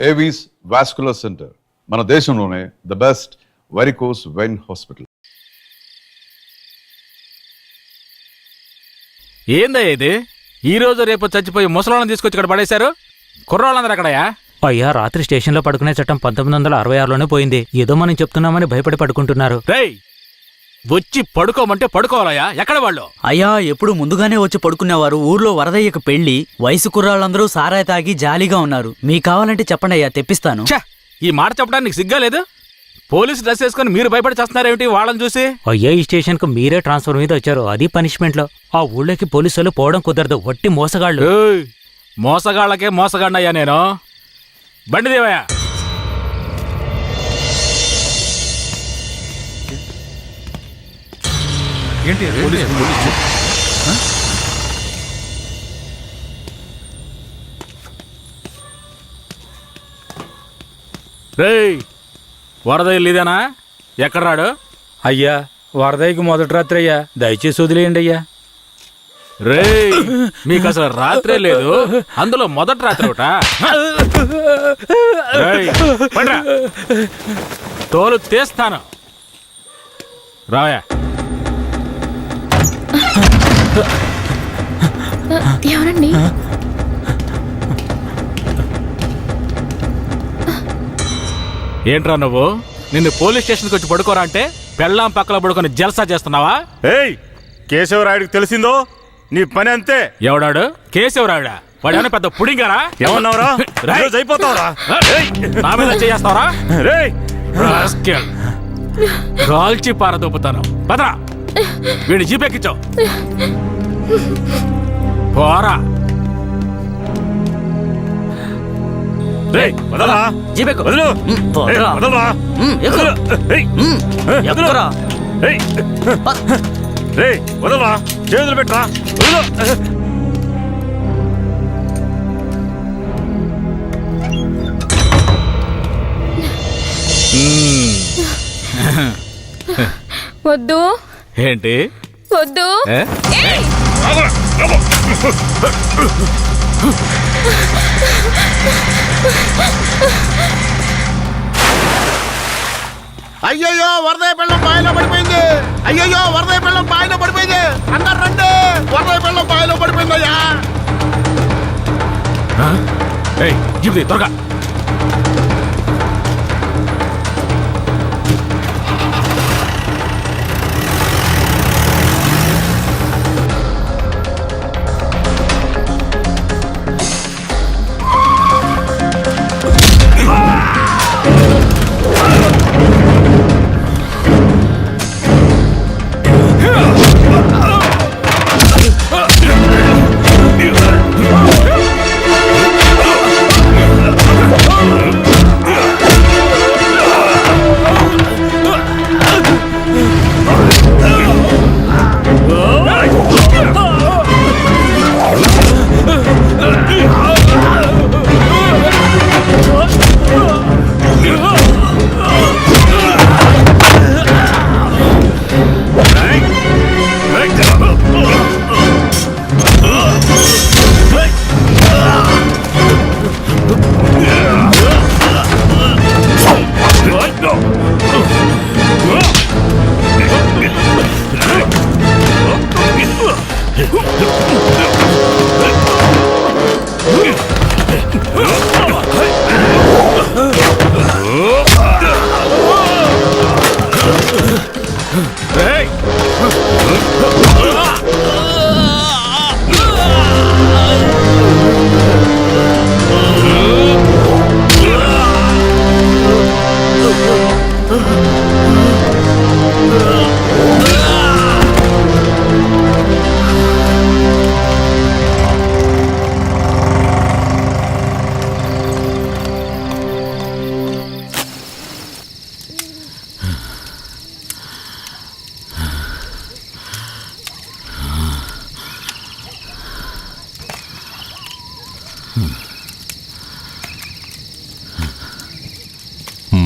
Avis vascular centre, మన దేశంలోనే the best varicose vein hospital. ఏందయ్య ఇది? ఈ రోజు రేపు చచ్చిపోయి ముసలాళ్ళని తీసుకొచ్చి ఇక్కడ పడేశారు. కుర్రాళ్ళందరూ అక్కడయా? అయ్యా, రాత్రి స్టేషన్లో పడుకునే చట్టం 1966లోనే పోయింది. ఏదో మనం చెప్తున్నామని భయపడి పడుకుంటున్నారు. రేయ్, వచ్చి పడుకోమంటే పడుకోవాలయ్యా. ఎక్కడ వాళ్ళు? అయ్యా, ఎప్పుడు ముందుగానే వచ్చి పడుకునేవారు. ఊర్లో వరదయ్యకు పెళ్లి, వయసు కుర్రాళ్ళందరూ సారాయి తాగి జాలీగా ఉన్నారు. మీకు కావాలంటే చెప్పండి అయ్యా, తెప్పిస్తాను. ఛ, ఈ మాట చెప్పడానికి సిగ్గా లేదు? పోలీసు డ్రెస్ వేసుకుని మీరు భయపడి చేస్తున్నారేమిటి వాళ్ళని చూసి? అయ్యా, ఈ స్టేషన్కు మీరే ట్రాన్స్ఫర్ మీద వచ్చారు, అది పనిష్మెంట్లో. ఆ ఊళ్ళోకి పోలీసులు పోవడం కుదరదు, వట్టి మోసగాళ్ళు. ఏయ్, మోసగాళ్ళకే మోసగాడినయ్యా నేను. బండి దేవయ్యా. ఏంటి రేయ్, వరద ఇల్లుదేనా? ఎక్కడ రాడు? అయ్యా, వరదయ్యకి మొదటి రాత్రి అయ్యా, దయచేసి వదిలేయండి అయ్యా. రేయ్, మీకు అసలు రాత్రే లేదు, అందులో మొదటి రాత్రి ఒకట. తోలు తీస్తాను. రావయా. ఎవరండి? ఏంట్రా నువ్వు? నిన్ను పోలీస్ స్టేషన్కి వచ్చి పడుకోరా అంటే పెళ్ళాం పక్కల పడుకొని జల్సా చేస్తున్నావా? ఏయ్, కేశవరాయుడికి తెలిసిందో నీ పని అంతే. ఎవడాడు? కేశవరాయుడా? వాడేమైనా పెద్ద పుడింగారా? ఏమన్నావురా? అయిపోతావురా? నా మీద చేస్తావరా? రేయ్, కాల్చి పారదొప్పుతాను. పదరా, వీడి జీపెక్కించావు. పోరా. రేయ్, వదలరా. జీపెక్కు. వదలు. పోరా. వదలరా. ఏయ్, ఎక్కురా. ఏయ్, రేయ్, వదలరా. చేతులు పెట్టరా. వదలు. వద్దు. ఏంటి వద్దు. అయ్యయ్యో, వరదయ్య పెళ్ళం బావిలో పడిపోయింది. అయ్యయ్యో, వరదయ్య పెళ్ళం బావిలో పడిపోయింది. అందరు రండి, వరదయ్య పెళ్ళం బావిలో పడిపోయిందయ్యా. జీప్ త్వరగా.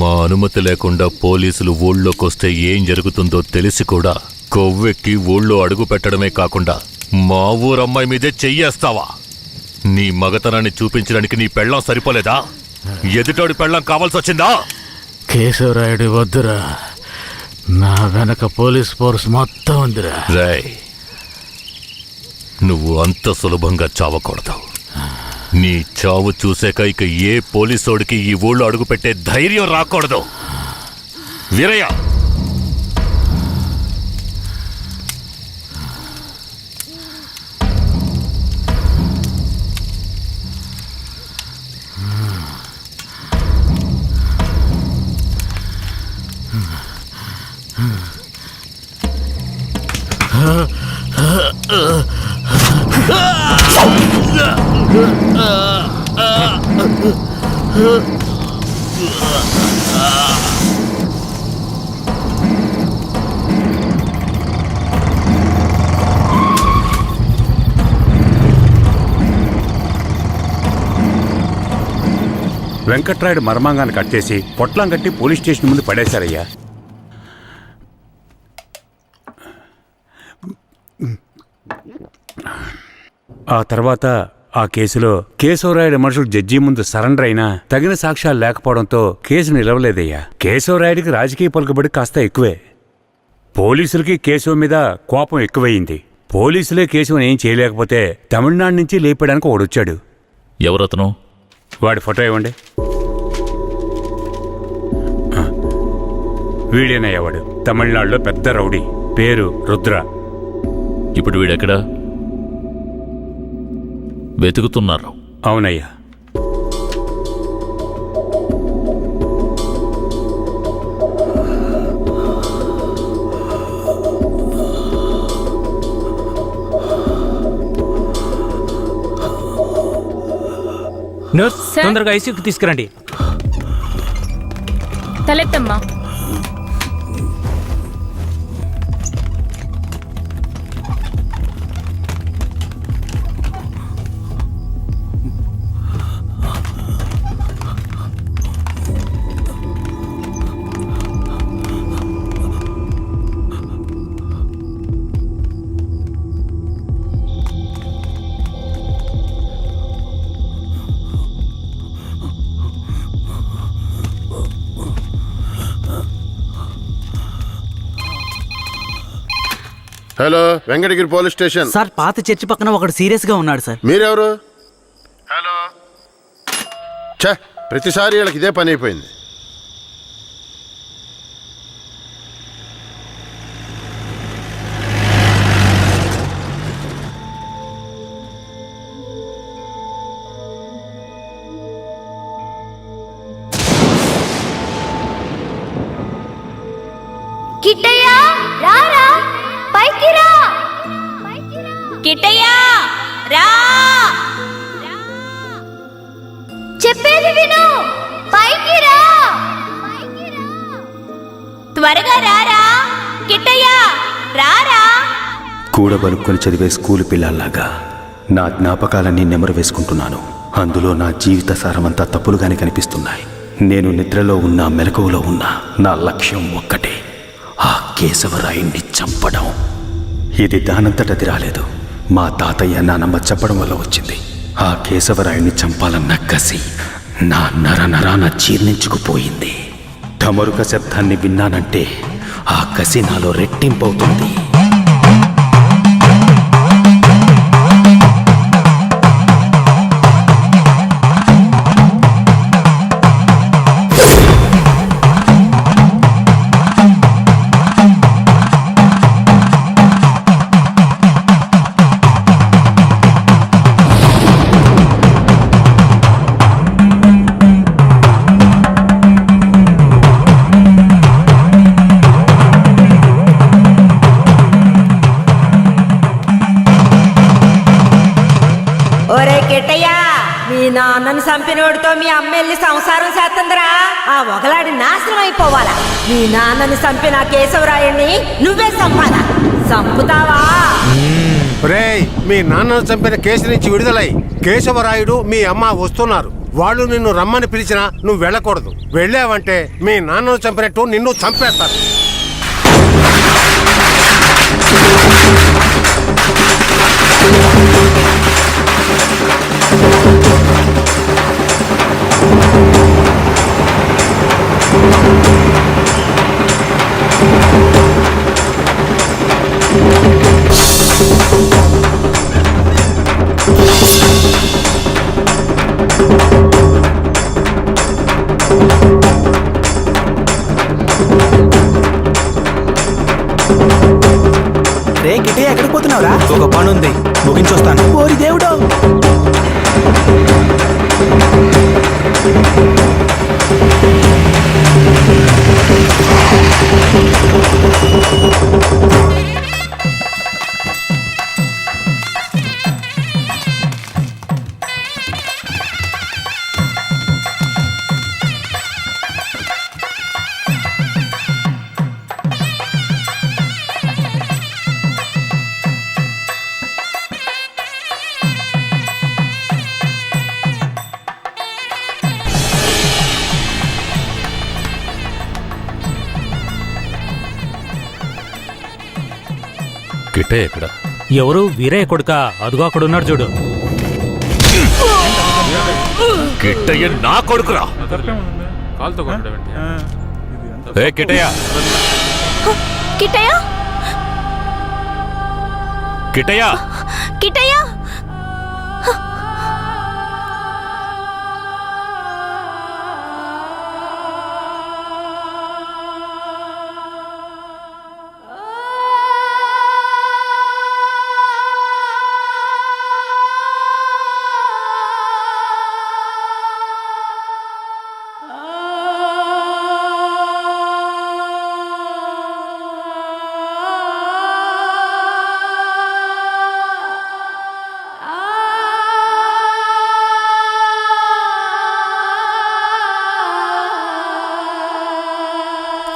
మా అనుమతి లేకుండా పోలీసులు ఊళ్ళోకొస్తే ఏం జరుగుతుందో తెలిసి కూడా కొవ్వెక్కి ఊళ్ళో అడుగు పెట్టడమే కాకుండా మా ఊరమ్మాయి మీదే చెయ్యేస్తావా? నీ మగతనాన్ని చూపించడానికి నీ పెళ్ళం సరిపోలేదా? ఎదుటోడి పెళ్ళం కావాల్సి వచ్చిందా? కేశవరాయుడు వద్దురా, నా వెనక పోలీస్ ఫోర్స్ మొత్తం ఉందిరా. రేయ్, నువ్వు అంత సులభంగా చావకూడదు. నీ చావు చూసాక ఇక ఏ పోలీసోడికి ఈ ఊళ్ళో అడుగుపెట్టే ధైర్యం రాకూడదు. వీరయ్య, వెంకట్రాయుడు మర్మాంగాన్ని కట్ చేసి పొట్లం కట్టి పోలీస్ స్టేషన్ ముందు పడేశారయ్యా. ఆ తర్వాత ఆ కేసులో కేశవరాయుడు మనుషులు జడ్జి ముందు సరెండర్ అయినా తగిన సాక్ష్యాలు లేకపోవడంతో కేసు నిలవలేదయ్యా. కేశవరాయుడికి రాజకీయ పలుకుబడి కాస్త ఎక్కువే. పోలీసులకి కేశవ మీద కోపం ఎక్కువయింది. పోలీసులే కేశవని ఏం చేయలేకపోతే తమిళనాడు నుంచి లేపడానికి ఒకడొచ్చాడు. ఎవరతను? వాడి ఫోటో ఇవ్వండి. వీడేనయ్యా వాడు. తమిళనాడులో పెద్ద రౌడీ, పేరు రుద్ర. ఇప్పుడు వీడెక్కడా? వెతుకుతున్నారు. అవునయ్యా. నర్స్, తొందరగా ఐసీయూకి తీసుకురండి. తలెత్తమ్మా. Hello, Venkatagiri police station. Sir, పాత చర్చి పక్కన ఒకడు సీరియస్ గా ఉన్నాడు సార్. మీరెవరు? హలో. ఛే, ప్రతిసారి వీళ్ళకి ఇదే పని అయిపోయింది. కిట్టయ్య, రారా, పైకి రా. కిట్టయ్య, రా. చెప్పేది విను, పైకి రా. త్వరగా రారా. కిట్టయ్య, రారా. కూడబలుక్కొని చదివే స్కూలు పిల్లల్లాగా నా జ్ఞాపకాలన్నీ నెమరు వేసుకుంటున్నాను. అందులో నా జీవిత సారమంతా తప్పులుగానే కనిపిస్తున్నాయి. నేను నిద్రలో ఉన్నా మెలకువలో ఉన్నా నా లక్ష్యం ఒక్కటే, ఆ కేశవరాయుణ్ణి చంపడం. ఇది దానంతటది రాలేదు, మా తాతయ్య నానమ్మ చెప్పడం వల్ల వచ్చింది. ఆ కేశవరాయుణ్ణి చంపాలన్న కసి నా నరనరాన జీర్ణించుకుపోయింది. ఢమరుక శబ్దాన్ని విన్నానంటే ఆ కసి నాలో రెట్టింపవుతుంది. నాన్నను చంపినోడితో మీ అమ్మ వెళ్ళి సంసారం చేస్తుందిరా. ఆ ఒకలాడి నాశనం అయిపోవాలా. మీ నాన్నని చంపిన కేశవరాయుణ్ణి నువ్వే చంపాలా. చంపుతావా? రేయ్, మీ నాన్నను చంపిన కేసు నుంచి విడుదలై కేశవరాయుడు మీ అమ్మ వస్తున్నారు. వాళ్ళు నిన్ను రమ్మని పిలిచినా నువ్వు వెళ్ళకూడదు. వెళ్ళావంటే మీ నాన్నను చంపినట్టు నిన్ను చంపేస్తారు. వెళ్ళిపోతున్నావురా? ఒక పని ఉంది, ముగించొస్తాను. ఓరి దేవుడు! కిట్టే ఎక్కడ? ఎవరు? వీరయ్య కొడుక? అదుగో అక్కడున్నాడు చూడు. కిట్టయ్య నా కొడుకురా. ఏ కిట్టయ్య, కిట్టయ్య కిట్టయ్య, కిట్టయ్య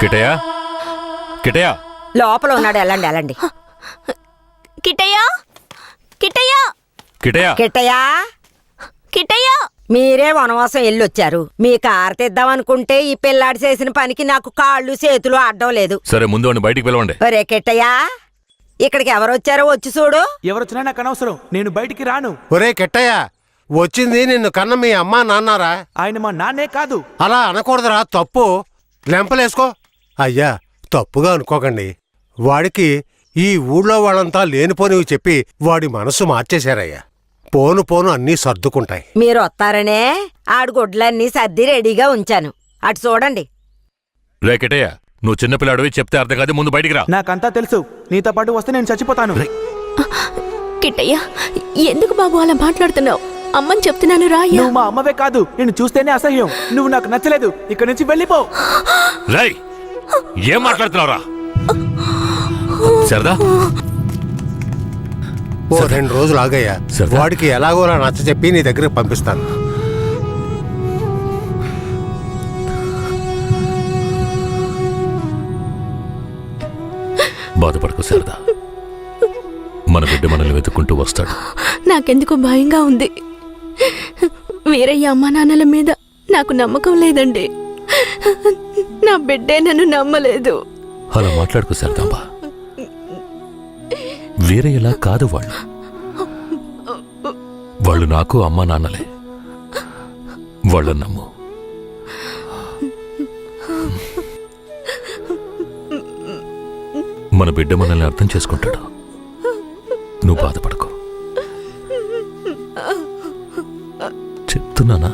కిట్టయ్య, కిట్టయ్య. లోపల ఉన్నాడు, వెళ్ళండి వెళ్ళండి. కిట్టయ్య కిట్టయ్య కిట్టయ్య, కిట్టయ్యా, కిట్టయ్య మీరే వనవాసం వెళ్ళొచ్చారు. మీ కారు తెద్దామనుకుంటే ఈ పిల్లాడి చేసిన పనికి నాకు కాళ్ళు చేతులు అడ్డం లేదు. సరే ముందు వాడిని బయటికి పిలవండి. ఒరే కిట్టయ్యా, ఇక్కడికి ఎవరొచ్చారో వచ్చి చూడు. ఎవరొచ్చినా నాకు అనవసరం, నేను బయటికి రాను. ఒరే కెట్టయ్య, వచ్చింది నిన్ను కన్న మీ అమ్మా నాన్నారా? ఆయన మా నాన్నే కాదు. అలా అనకూడదురా, తప్పు. లెంపలేసుకో. అయ్యా, తప్పుగా అనుకోకండి. వాడికి ఈ ఊళ్ళో వాళ్ళంతా లేనిపోనివి చెప్పి వాడి మనసు మార్చేశారయ్యా. పోను పోను అన్నీ సర్దుకుంటాయి. మీరు వస్తారనే ఆడు గుడ్లన్నీ సర్ది రెడీగా ఉంచాను. అటు చూడండి. రే కిట్టయ్య, నువ్వు చిన్నపిల్లాడివి, చెప్తే అర్థం కాదు, ముందు బయటికి రా. నాకంతా తెలుసు, నీతో పాటు వస్తే నేను చచ్చిపోతాను. కిట్టయ్య ఎందుకు బాబు అలా మాట్లాడుతున్నావు? అమ్మని చెప్తున్నాను రా. నువ్వు మా అమ్మవే కాదు, నేను చూస్తేనే అసహ్యం. నువ్వు నాకు నచ్చలేదు, ఇక్కడి నుంచి వెళ్ళిపో. రేయ్, ఏం మాట్లాడుతున్నావురా? సరదా, ఓ 2 రోజులు ఆగయ్యా. వాడికి ఎలాగోలా నచ్చ చెప్పి నీ దగ్గరికి పంపిస్తాను. బాధపడకు సరదా, మన బిడ్డ మనల్ని వెతుక్కుంటూ వస్తాడు. నాకెందుకు భయంగా ఉంది. వీరయ్య అమ్మా నాన్నల మీద నాకు నమ్మకం లేదండి. నా బిడ్డే నన్ను నమ్మలేదు. అలా మాట్లాడుకో సరదాంబా, వీరయ్యలా కాదు వాళ్ళు. వాళ్ళు నాకు అమ్మా నాన్నలే, వాళ్ళని నమ్ము. మన బిడ్డ మనల్ని అర్థం చేసుకుంటాడు, నువ్వు బాధపడకు. చెప్తున్నానా?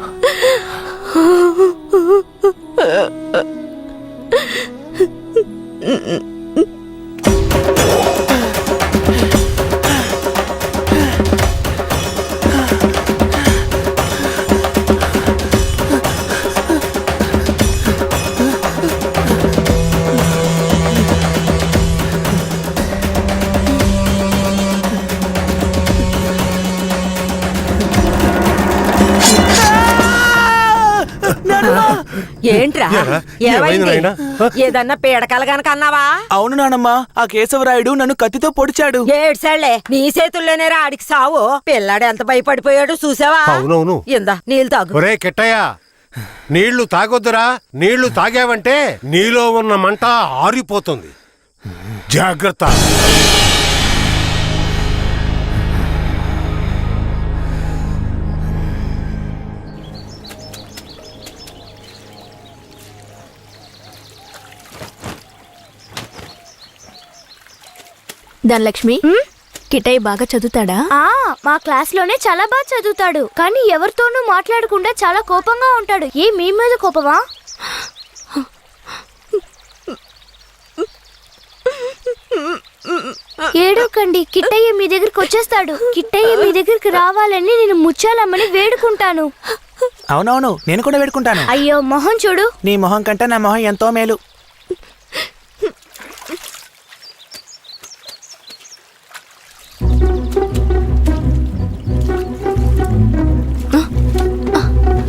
ఏంట్రా, ఏమైంది? ఏదన్నా పీడకలు గనక అన్నావా? అవును నానమ్మా, ఆ కేశవరాయుడు నన్ను కత్తితో పొడిచాడు. ఏడ్సాళ్లే, నీ చేతుల్లోనే ఆడికి సావు. పిల్లాడు ఎంత భయపడిపోయాడు చూసావా? అవునవును. ఇందా నీళ్ళు తాగు. ఒరే కెట్టయ్య, నీళ్లు తాగొద్దురా. నీళ్లు తాగావంటే నీలో ఉన్న మంట ఆరిపోతుంది. జాగ్రత్త. ధనలక్ష్మి, కిట్టయ్య బాగా చదువుతాడా? మా క్లాస్ లోనే చాలా బాగా చదువుతాడు, కానీ ఎవరితోనూ మాట్లాడకుండా చాలా కోపంగా ఉంటాడు. మీ మీద కోపమా? ఏడవకండి, కిట్టయ్య మీ దగ్గరికి వచ్చేస్తాడు. కిట్టయ్య మీ దగ్గరికి రావాలని నేను ముచ్చాలమ్మని వేడుకుంటాను. అవునవును, నేను కూడా వేడుకుంటాను. అయ్యో మొహం చూడు. నీ మొహం కంటే నా మొహం ఎంతో మేలు.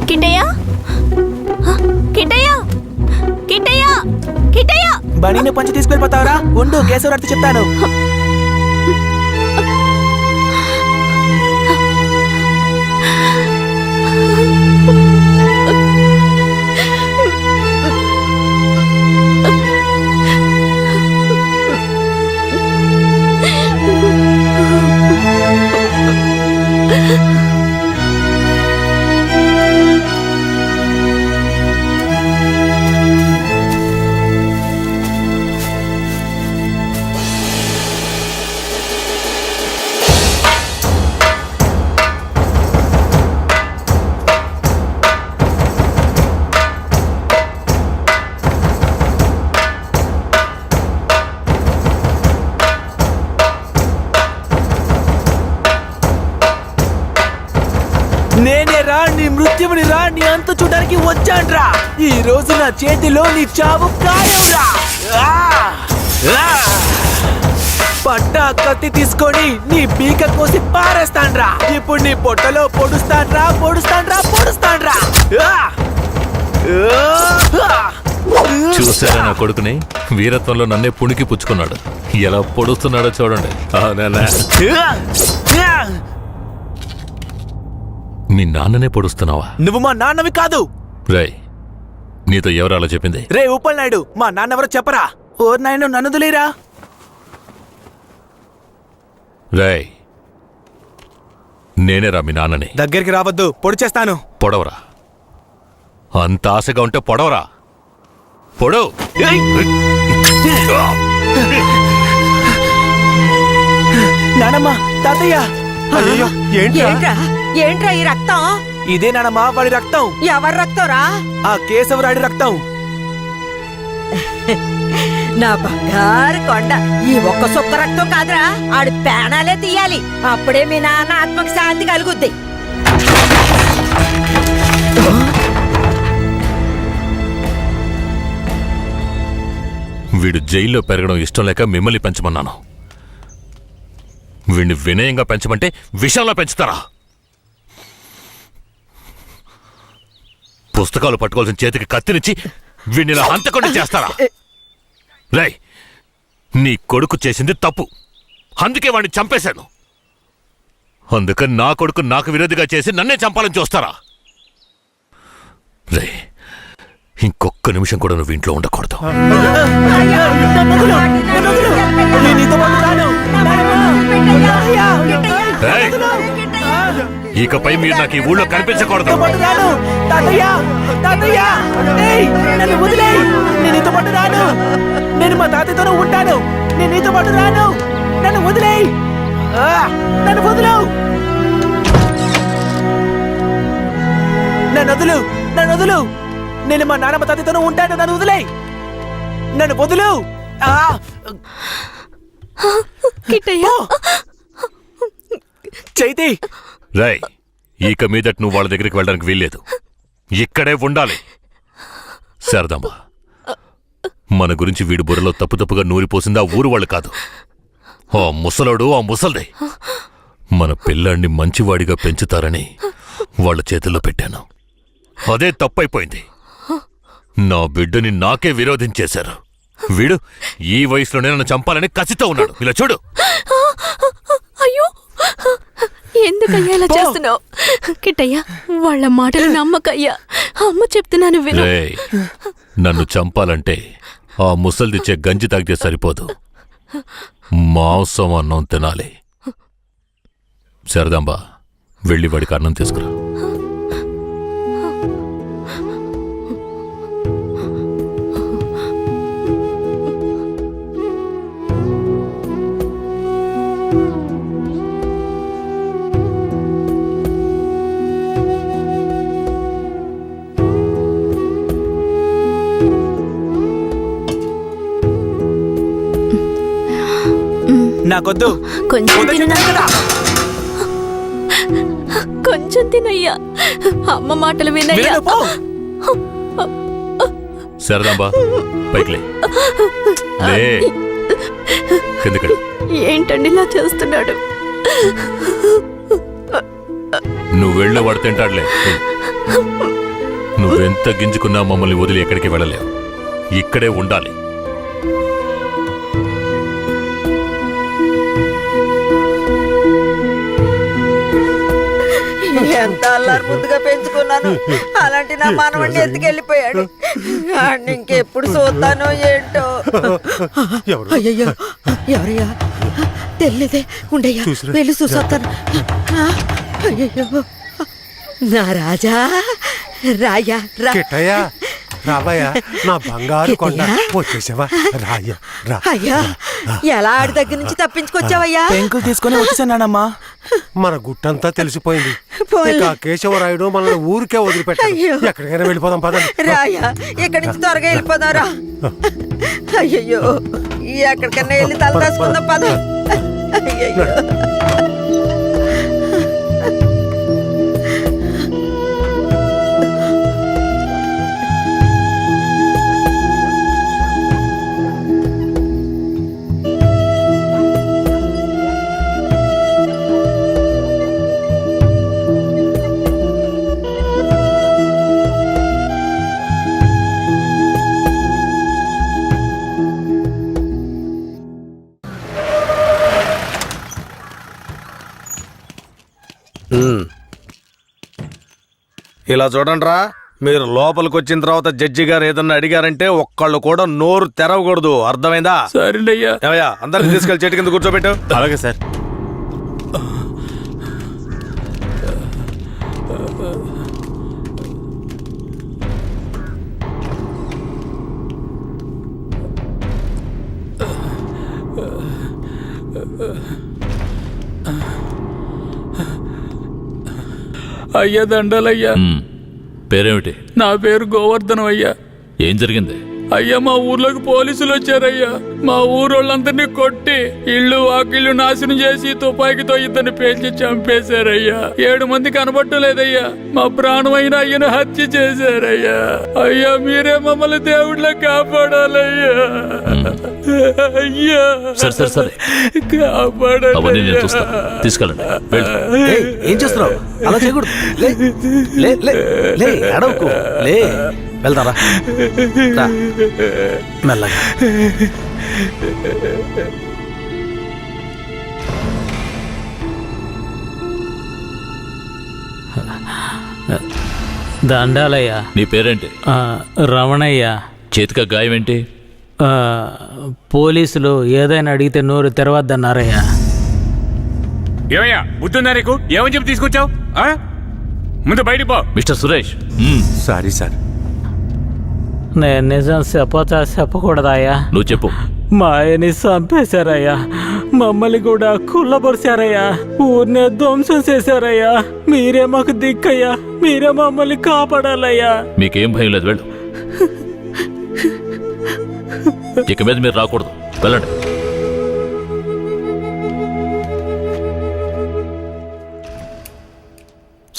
కిట్టయ్య కిట్టయ్య కిట్టయ్య కిట్టయ్య బనీని పంచి తీసుకెళ్ళిపోతావరా? ఉండు, కేశవరాడితో చెప్తాను. నేనే రా, నీ మృత్యువుని రా, నీ అంత చూడడానికి వచ్చాన్రా. ఈ రోజు నా చేతిలో నీ చావు ఖాయంరా. పట్టా కత్తి తీసుకొని నీ పీక కోసి పారేస్తాన్రా. ఇప్పుడు నీ పొట్టలో పొడుస్తాన్రా. చూసారా నా కొడుకుని? వీరత్వంలో నన్నే పుణికి పుచ్చుకున్నాడు. ఎలా పొడుస్తున్నాడో చూడండి. మీ నాన్ననే పొడుస్తున్నావా? నువ్వు మా నాన్నవి కాదు. రేయ్, నీతో ఎవరు అలా చెప్పింది? రే ఉప్పల్ నాయుడు, మా నాన్నెవరో చెప్పరా? ఓ నాయుడు, నన్ను వదిలేరా. రేయ్, నేనేరా మీ నాన్నని. దగ్గరికి రావద్దు, పొడి చేస్తాను. పొడవరా. అంత ఆశగా ఉంటే పొడవరా. పొడవు. నానమ్మ, తాతయ్య. అయ్యో, ఏంట్రా ఏంట్రా ఈ రక్తం? ఇదే నానమ్మ, వాడి రక్తం. ఎవరి రక్తంరా? ఆ కేశవరాడి రక్తం. నా బంగారు కొండ, ఈ ఒక్క సుక్క రక్తం కాదురా, ఆడి పేణాలే తీయాలి. అప్పుడే మీ నాన్న ఆత్మకి శాంతి కలుగుద్ది. వీడు జైల్లో పెరగడం ఇష్టం లేక మిమ్మల్ని పెంచమన్నాను. వీడిని వినయంగా పెంచమంటే విషంలో పెంచుతారా? పుస్తకాలు పట్టుకోవాల్సిన చేతికి కత్తినిచ్చి వీడిని ఇలా హంతకుండా చేస్తారా? రేయ్, నీ కొడుకు చేసింది తప్పు, అందుకే వాడిని చంపేశాను. అందుకని నా కొడుకు నాకు విరోధిగా చేసి నన్నే చంపాలని చూస్తారా? రే, ఇంకొక్క నిమిషం కూడా నువ్వు ఇంట్లో ఉండకూడదు. ఇకపై మీరు నాకు ఈ ఊళ్ళో కనిపించకూడదు. నేను మా తాతయ్యతోనే ఉంటాను. నేను నీతో పాటు రాను. నన్ను వదిలేయ్. నన్ను వదులు. నన్ను వదులు. నేను మా నాన్నమ్మ తాతయ్యతోనే ఉంటాను. నన్ను వదిలేయ్. నన్ను వదులు. చైతి. రేయ్, ఇక మీదట నువ్వు వాళ్ళ దగ్గరికి వెళ్ళడానికి వీల్లేదు. ఇక్కడే ఉండాలి. శారదమ్మ, మన గురించి వీడి బుర్రలో తప్పుగా నూరిపోసింది ఆ ఊరు వాళ్ళు కాదు, ఆ ముసలోడు, ఆ ముసల్దే. మన పిల్లాన్ని మంచివాడిగా పెంచుతారని వాళ్ళ చేతుల్లో పెట్టాను. అదే తప్పైపోయింది. నా బిడ్డని నాకే విరోధించేశారు. వీడు ఈ వయసులోనే నన్ను చంపాలని కసితో ఉన్నాడు. ఇలా చూడు. అయ్యో, ఎందుకయ్యా ఇలా చేస్తున్నావు? కిట్టయ్యా, వాళ్ళ మాటలు నమ్మకయ్యా. అమ్మ చెప్తున్నాను విను. రేయ్, నన్ను చంపాలంటే ఆ ముసల్దిచ్చే గంజి తాగితే సరిపోదు, మాంసం అన్నం తినాలి. శారదాంబ, వెళ్ళి వాడికి అన్నం తీసుకురా. నాకొద్దు. కొంచెం వద్దని తిను చెప్పాను కదా. కొంచెం తినయ్యా. అమ్మ మాటలు వినయ్యా. వినను, పో. శారదాంబా పైకి లే. లే కిందకి. ఏంటండి ఇలా చేస్తున్నాడు? నువ్వు వెళ్ళే వాడు తింటాడులే. నువ్వెంత గింజుకున్నా మమ్మల్ని వదిలి ఎక్కడికి వెళ్ళలేవు. ఇక్కడే ఉండాలి. ఎంత అల్లారు ముద్దుగా పెంచుకున్నాను, అలాంటి నా మనవడిని ఎత్తుకెళ్ళిపోయాడు. వాడిని ఇంకెప్పుడు చూస్తానో ఏంటో. అయ్యయ్యో, ఎవరయ్యా? తెలీదే. ఉండయ్యా, వెళ్ళి చూసొస్తాను. అయ్యయ్యో, నా రాజా, రాయా రా. కిట్టయ్యా, రాబయ్యా, నా బంగారు కొండ. వచ్చేసావా? రాయ్యా, రా. అయ్యా, ఎలా ఆడి దగ్గర నుంచి తప్పించుకొచ్చావయ్యా? పెంకులు తీసుకొని వచ్చేసానమ్మా. మన గుట్టంతా తెలిసిపోయింది. పోన్లే. ఇక కేశవరాయుడు మనల్ని ఊరికే వదిలిపెట్టాడు. అయ్యో. ఎక్కడికైనా వెళ్ళిపోదాం పదండి. రాయా, ఇక్కడి నుంచి త్వరగా వెళ్ళిపోదారా. అయ్యయ్యో, ఎక్కడికన్నా వెళ్ళి తల దాచుకుందాం పద. అయ్యయ్యో. ఇలా చూడండిరా, మీరు లోపలికి వచ్చిన తర్వాత జడ్జి గారు ఏదన్నా అడిగారంటే ఒక్కళ్ళు కూడా నోరు తెరవకూడదు. అర్థమైందా? సరేనయ్యా. ఏమయ్యా, అందరిని తీసుకెళ్లి చెట్టు కింద కూర్చోబెట్టు. అలాగే సార్. అయ్యా దండాలయ్యా. పేరేమిటి? నా పేరు గోవర్ధనం అయ్యా. ఏం జరిగింది? అయ్యా, మా ఊర్లోకి పోలీసులు వచ్చారయ్యా. మా ఊరోళ్ళందరినీ కొట్టి ఇళ్ళు వాకిళ్ళు నాశనం చేసి తుపాకీతో ఇద్దరిని పేల్చి చంపేశారయ్యా. 7 మంది కనబట్టలేదయ్యా. మా ప్రాణమైన అయ్యను హత్య చేశారయ్యా. అయ్యా, మీరే మమ్మల్ని దేవుళ్ళ కాపాడాలయ్యా. అయ్యా, సరే సరే, అవన్నీ నేను చూస్తాను. తీసుకెళ్ళండి. ఏం చేస్తున్నావు? అలా చేయకూడదు. లే, లే, లే, లే, అడవుకు. లే, వెళ్తారా? మెల్లగా. దండాలయ్యా. నీ పేరేంటి? రమణయ్య. చేతిక గాయం ఏంటి? పోలీసులు ఏదైనా అడిగితే నోరు తెరవద్దన్నారయ్యా. ఏమయ్యా, బుద్ధుందా నీకు? ఏమని చెప్పి తీసుకొచ్చావు? ముందు బయటికి పో. మిస్టర్ సురేష్. Sorry sir. నేను నిజం చెప్పచ్చా చెప్పకూడదాయా? నువ్వు చెప్పు. మా ఆయన్ని చంపేశారయ్యా. మమ్మల్ని కూడా కుళ్ళబరిచారయ్యా. ఊరినే ధ్వంసం చేశారయ్యా. మీరే మాకు దిక్కయ్యా. మీరే మమ్మల్ని కాపాడాలయ్యా. మీకేం భయం లేదు, వెళ్ళు. ఇక మీద మీరు రాకూడదు, వెళ్ళండి.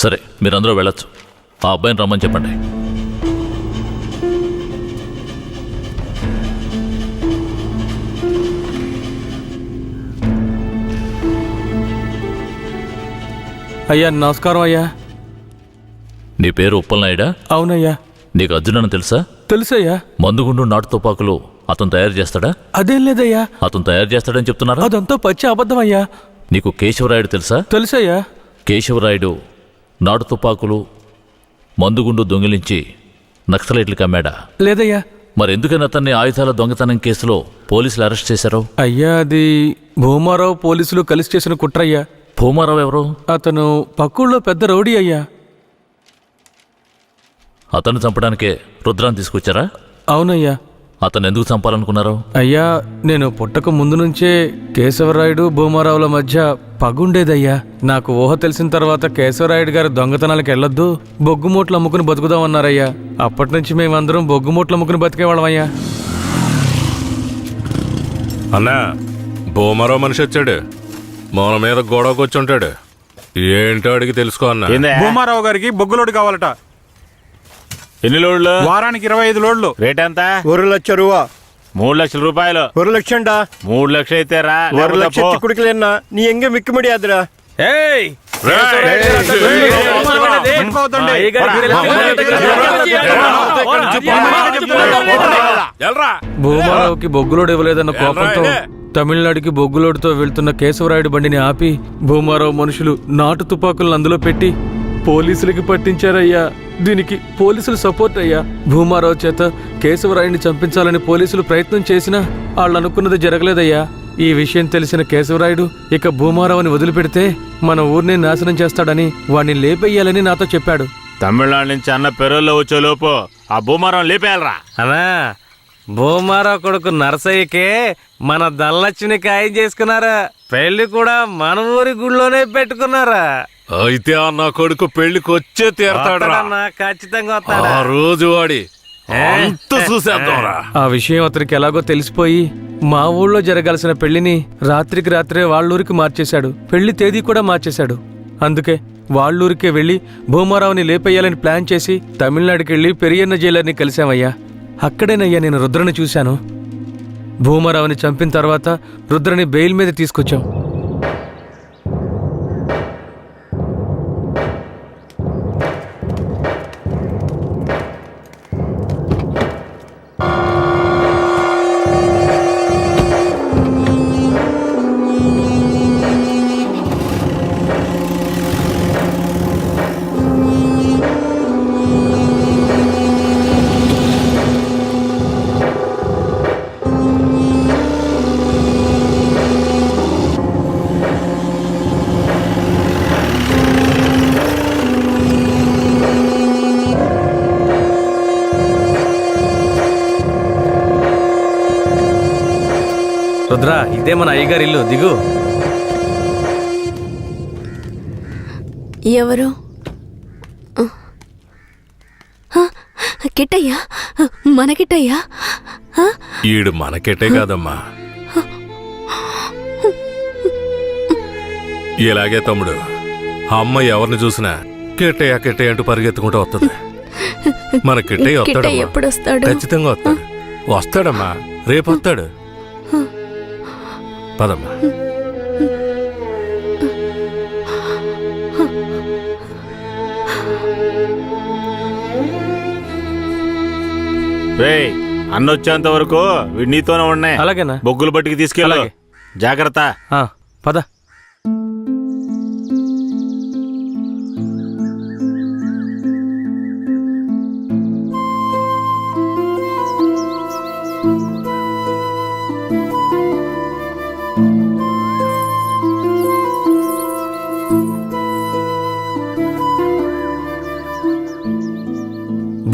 సరే, మీరందరూ వెళ్ళొచ్చు. ఆ అబ్బాయిని రమ్మని చెప్పండి. అయ్యా, నమస్కారం అయ్యా. నీ పేరు ఉప్పలనాయుడా? అవునయ్యా. నీకు అర్జునని తెలుసా? తెలుసయ్యా. మందుగుండు నాటు తుపాకులు అతను తయారు చేస్తాడా? అదేం లేదయ్యా. అతను తయారు చేస్తాడని చెప్తున్నారా? అదంతా పచ్చి అబద్ధం అయ్యా. నీకు కేశవరాయుడు తెలుసా? తెలుసయ్యా. కేశవరాయుడు నాటు తుపాకులు మందుగుండు దొంగిలించి నక్సలైట్లకు అమ్మాడా? లేదయ్యా. మరెందుకని అతన్ని ఆయుధాల దొంగతనం కేసులో పోలీసులు అరెస్ట్ చేశారు? అయ్యా, అది భూమారావు పోలీసులు కలిసి చేసిన కుట్రయ్యా. భూమారావు ఎవరు? అతను పక్కూళ్ళో పెద్ద రౌడీ అయ్యా. అతన్ని చంపడానికే రుద్రాన్ని తీసుకొచ్చారా? అవునయ్యా. అతను ఎందుకు చంపాలనుకున్నారు? అయ్యా, నేను పుట్టక ముందు నుంచే కేశవరాయుడు భూమారావుల మధ్య పగుండేదయ్యా. నాకు ఊహ తెలిసిన తర్వాత కేశవరాయుడు గారు దొంగతనాలకు వెళ్ళొద్దు, బొగ్గుమూట్లు అమ్ముకుని బతుకుదామన్నారయ్యా. అప్పటి నుంచి మేమందరం బొగ్గుమూట్లు అమ్ముకుని బతికేవాళ్ళమయ్యా. అన్నా, బోమరో మనిషి వచ్చాడు, మన మీద గొడవకొచ్చుంటాడు. ఏంటో అడిగి తెలుసుకో అన్న. భూమారావు గారికి బొగ్గులోడు కావాలట. ఎన్ని లోడ్లు? వారానికి 25 లోడ్లు. రేట్ ఎంత? 1 లక్ష రూపా. 3 లక్షల రూపాయలు. 1 లక్షండా? 3 లక్షలు అయితే రా. 1 లక్ష కుడికలేనా నీ ఎంగ మిక్కి ముడియాదురా. భూమారావుకి బొగ్గులోడు ఇవ్వలేదన్న కోపంతో తమిళనాడుకి బొగ్గులోడుతో వెళ్తున్న కేశవరాయుడు బండిని ఆపి భూమారావు మనుషులు నాటు తుపాకులను అందులో పెట్టి పోలీసులకి పట్టించారయ్యా. దీనికి పోలీసులు సపోర్ట్ అయ్యా. భూమారావు చేత కేశవరాయుడిని చంపించాలని పోలీసులు ప్రయత్నం చేసినా వాళ్ళు అనుకున్నది జరగలేదయ్యా. ఈ విషయం తెలిసిన కేశవరాయుడు ఇక భూమారావుని వదిలిపెడితే మన ఊరిని నాశనం చేస్తాడని వాణ్ణి లేపేయాలని నాతో చెప్పాడు. తమిళనాడు నుంచి అన్న పెరోల్లో వచ్చే లోపు ఆ భూమారం లేపేయాలరా. అనా భూమారావు కొడుకు నరసయ్యకే మన ధనలక్ష్మిని ఖాయం చేసుకున్నారా. పెళ్లి కూడా మన ఊరి గుళ్ళోనే పెట్టుకున్నారా. అయితే ఆ నా కొడుకు పెళ్లికి వచ్చే తీరతాడా? ఖచ్చితంగా ఆ రోజు వాడి అంత చూసేద్దాంరా. ఆ విషయం అతనికి ఎలాగో తెలిసిపోయి మా ఊళ్ళో జరగాల్సిన పెళ్లిని రాత్రికి రాత్రే వాళ్ళూరికి మార్చేశాడు. పెళ్లి తేదీ కూడా మార్చేశాడు. అందుకే వాళ్ళూరికే వెళ్లి భూమారావుని లేపేయాలని ప్లాన్ చేసి తమిళనాడుకి వెళ్లి పెరియన్న జైలర్ని కలిశామయ్యా. అక్కడేనయ్యా నేను రుద్రని చూశాను. భూమారావుని చంపిన తర్వాత రుద్రని బెయిల్ మీద తీసుకొచ్చాం. రుద్ర, ఇదే మన అయ్యగారి ఇల్లు, దిగు. ఎవరు? కిట్టయ్యా, మన కిట్టయ్యా. ఈడు మనకెట్టే కాదమ్మా. ఇలాగే తమ్ముడు, అమ్మ ఎవరిని చూసినా కిట్టయ్య కిట్టయ్య అంటూ పరిగెత్తుకుంటూ వస్తుంది. మన కిట్టయ్య వస్తాడు, ఎప్పుడు వస్తాడు? ఖచ్చితంగా వస్తాడు. వస్తాడమ్మా, రేపు వస్తాడు. పదమ్మా. అన్నొచ్చేంత వరకు వీడు నీతోనే ఉన్నాయి. అలాగేనా? బొగ్గులు బట్టికి తీసుకెళ్ళు. జాగ్రత్త. పద.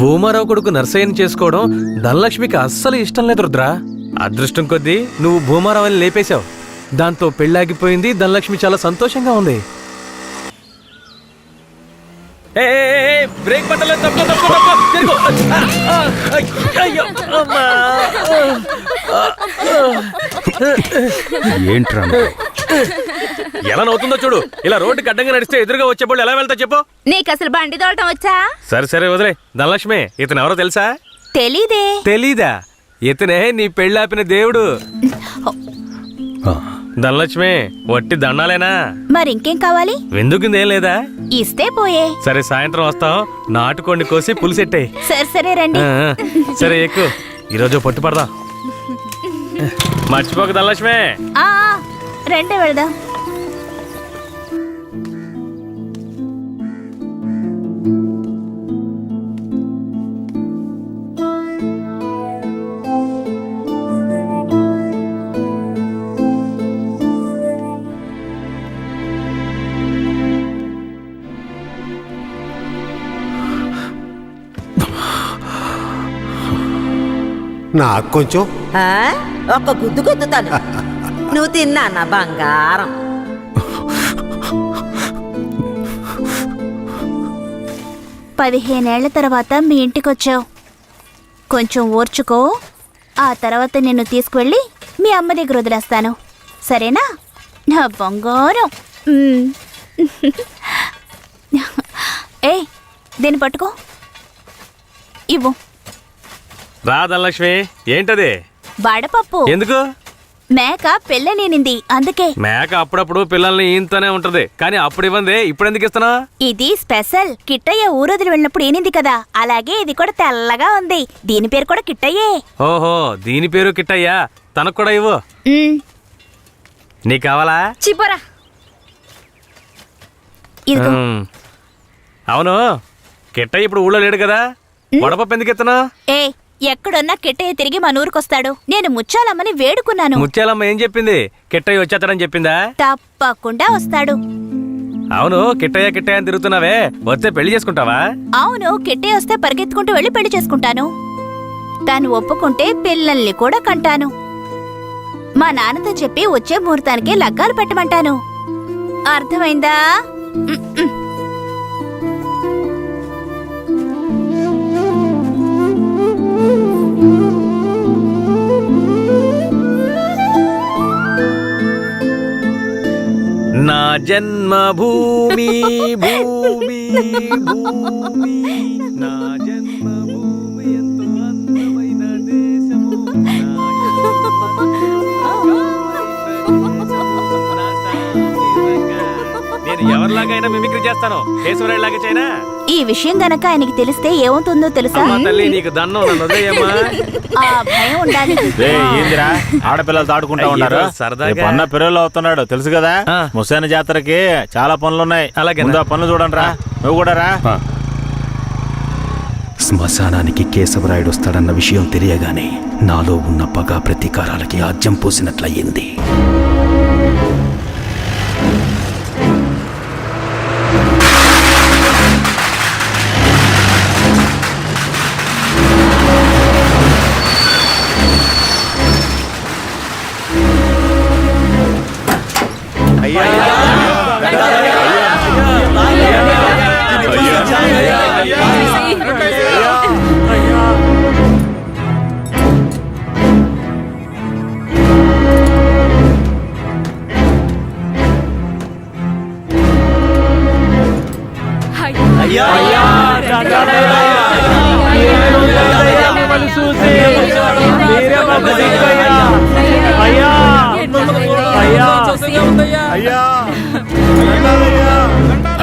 భూమారావు కొడుకు నర్సయ్యని చేసుకోవడం ధనలక్ష్మికి అస్సలు ఇష్టం లేదు రుద్ర. అదృష్టం కొద్దీ నువ్వు భూమారావుని లేపేశావు. దాంతో పెళ్ళాగిపోయింది. ధనలక్ష్మి చాలా సంతోషంగా ఉంది. బ్రేక్ పట్టలేదు. ఏంట్రా ఎలా నవ్వుతుందో చూడు. ఇలా రోడ్డుకి అడ్డంగా నడిస్తే ఎదురుగా వచ్చేప్పుడు ఎలా వెళ్తా చెప్పు. నీకు అసలు బండి తోలటం వచ్చా? సరే సరే వదిలే. ధనలక్ష్మి, ఇతను ఎవరో తెలుసా? తెలీదే. తెలీదా? ఇతనే నీ పెళ్ళాపిన దేవుడు. ధనలక్ష్మి, వట్టి దండాలేనా? మరింకేం కావాలి? వెందుకుందేం లేదా? ఇస్తే పోయే. సరే, సాయంత్రం వస్తాం. నాటుకోండి కోసి పులిసెట్టాయి. సరే సరే రండి. సరే ఎక్కువ. ఈరోజు పట్టుపడదా. మర్చిపోక ధనలక్ష్మి. రండి వెళదాం. నాకు కొంచెం ఒక్క గుద్దు గుద్దుతాను. నువ్వు తిన్నా నా బంగారం. పదిహేనేళ్ల తర్వాత మీ ఇంటికొచ్చావు. కొంచెం ఓర్చుకో. ఆ తర్వాత నిన్ను తీసుకువెళ్ళి మీ అమ్మ దగ్గర వదిలేస్తాను. సరేనా నా బంగారం. ఏ దీన్ని పట్టుకో, ఇవ్వు. రాధలక్ష్మి ఏంటది? వడపప్పు. ఎందుకు? మేక పెళ్ళనేనింది అందుకే. మేక అప్పుడప్పుడు పిల్లల్ని ఈయంతోనే ఉంటది, కానీ అప్పుడు ఇవ్వండి, ఇప్పుడు ఎందుకు ఇస్తున్నా? ఇది స్పెషల్. కిట్టయ్య ఊరొదిలి వెళ్ళినప్పుడు ఏనింది కదా, అలాగే ఇది కూడా తెల్లగా ఉంది. దీని పేరు కూడా కిట్టయ్యే. ఓహో, దీని పేరు కిట్టయ్యా. తనకు కూడా ఇవ్వు. నీకు కావాలా? చిపోరా. అవును, కిట్టయ్య ఇప్పుడు ఊళ్ళో లేడు కదా, వడపప్పు ఎందుకు ఇస్తున్నా? ఏ ఎక్కడున్నా కిట్టయ్య తిరిగి మన ఊరికొస్తాడు. నేను ముచ్చాలమ్మని వేడుకున్నాను. ముత్యాలమ్మ ఏం చెప్పింది? కిట్టయ్య వచ్చేస్తాడని చెప్పిందా? తప్పకుండా వస్తాడు. అవును, కిట్టయ్య కిట్టయ్య అని తిరుగుతున్నావే, వస్తే పెళ్లి చేసుకుంటావా? అవును, కిట్టయ్య వస్తే పరిగెత్తుకుంటూ వెళ్ళి పెళ్లి చేసుకుంటాను. తను ఒప్పుకుంటే పిల్లల్ని కూడా కంటాను. మా నాన్నతో చెప్పి వచ్చే ముహూర్తానికి లగ్గాలు పెట్టమంటాను. అర్థమైందా? నా జన్మభూమి భూమి భూమి నా జన్మభూమి ఎంతో అందమైన దేశము. నేను ఎవరిలాగైనా మిమిక్రీ చేస్తాను, కేశవరాయులాగా చేయనా? ఈ విషయం గనక ఆయనకి తెలిస్తే ఏమవుతుందో తెలుసా? తల్లి నీకు దన్నం, నన్ను వదిలేయమ్మా. ఆ భయం ఉండాలి. ఏందిరా ఆడపిల్లలు దాడుకుంటా ఉన్నారు, సరదాగా అన్న పిల్లలు అవుతున్నాడు తెలుసు కదా. ముసైన జాతరకి చాలా పనులున్నాయి, ముందు ఆ పనులు చూడండి రా. నువ్వు కూడా రా. శ్మశానానికి కేశవరాయుడు వస్తాడన్న విషయం తెలియగానే నాలో ఉన్న పగ ప్రతీకారాలకి ఆజ్యం పోసినట్లయింది.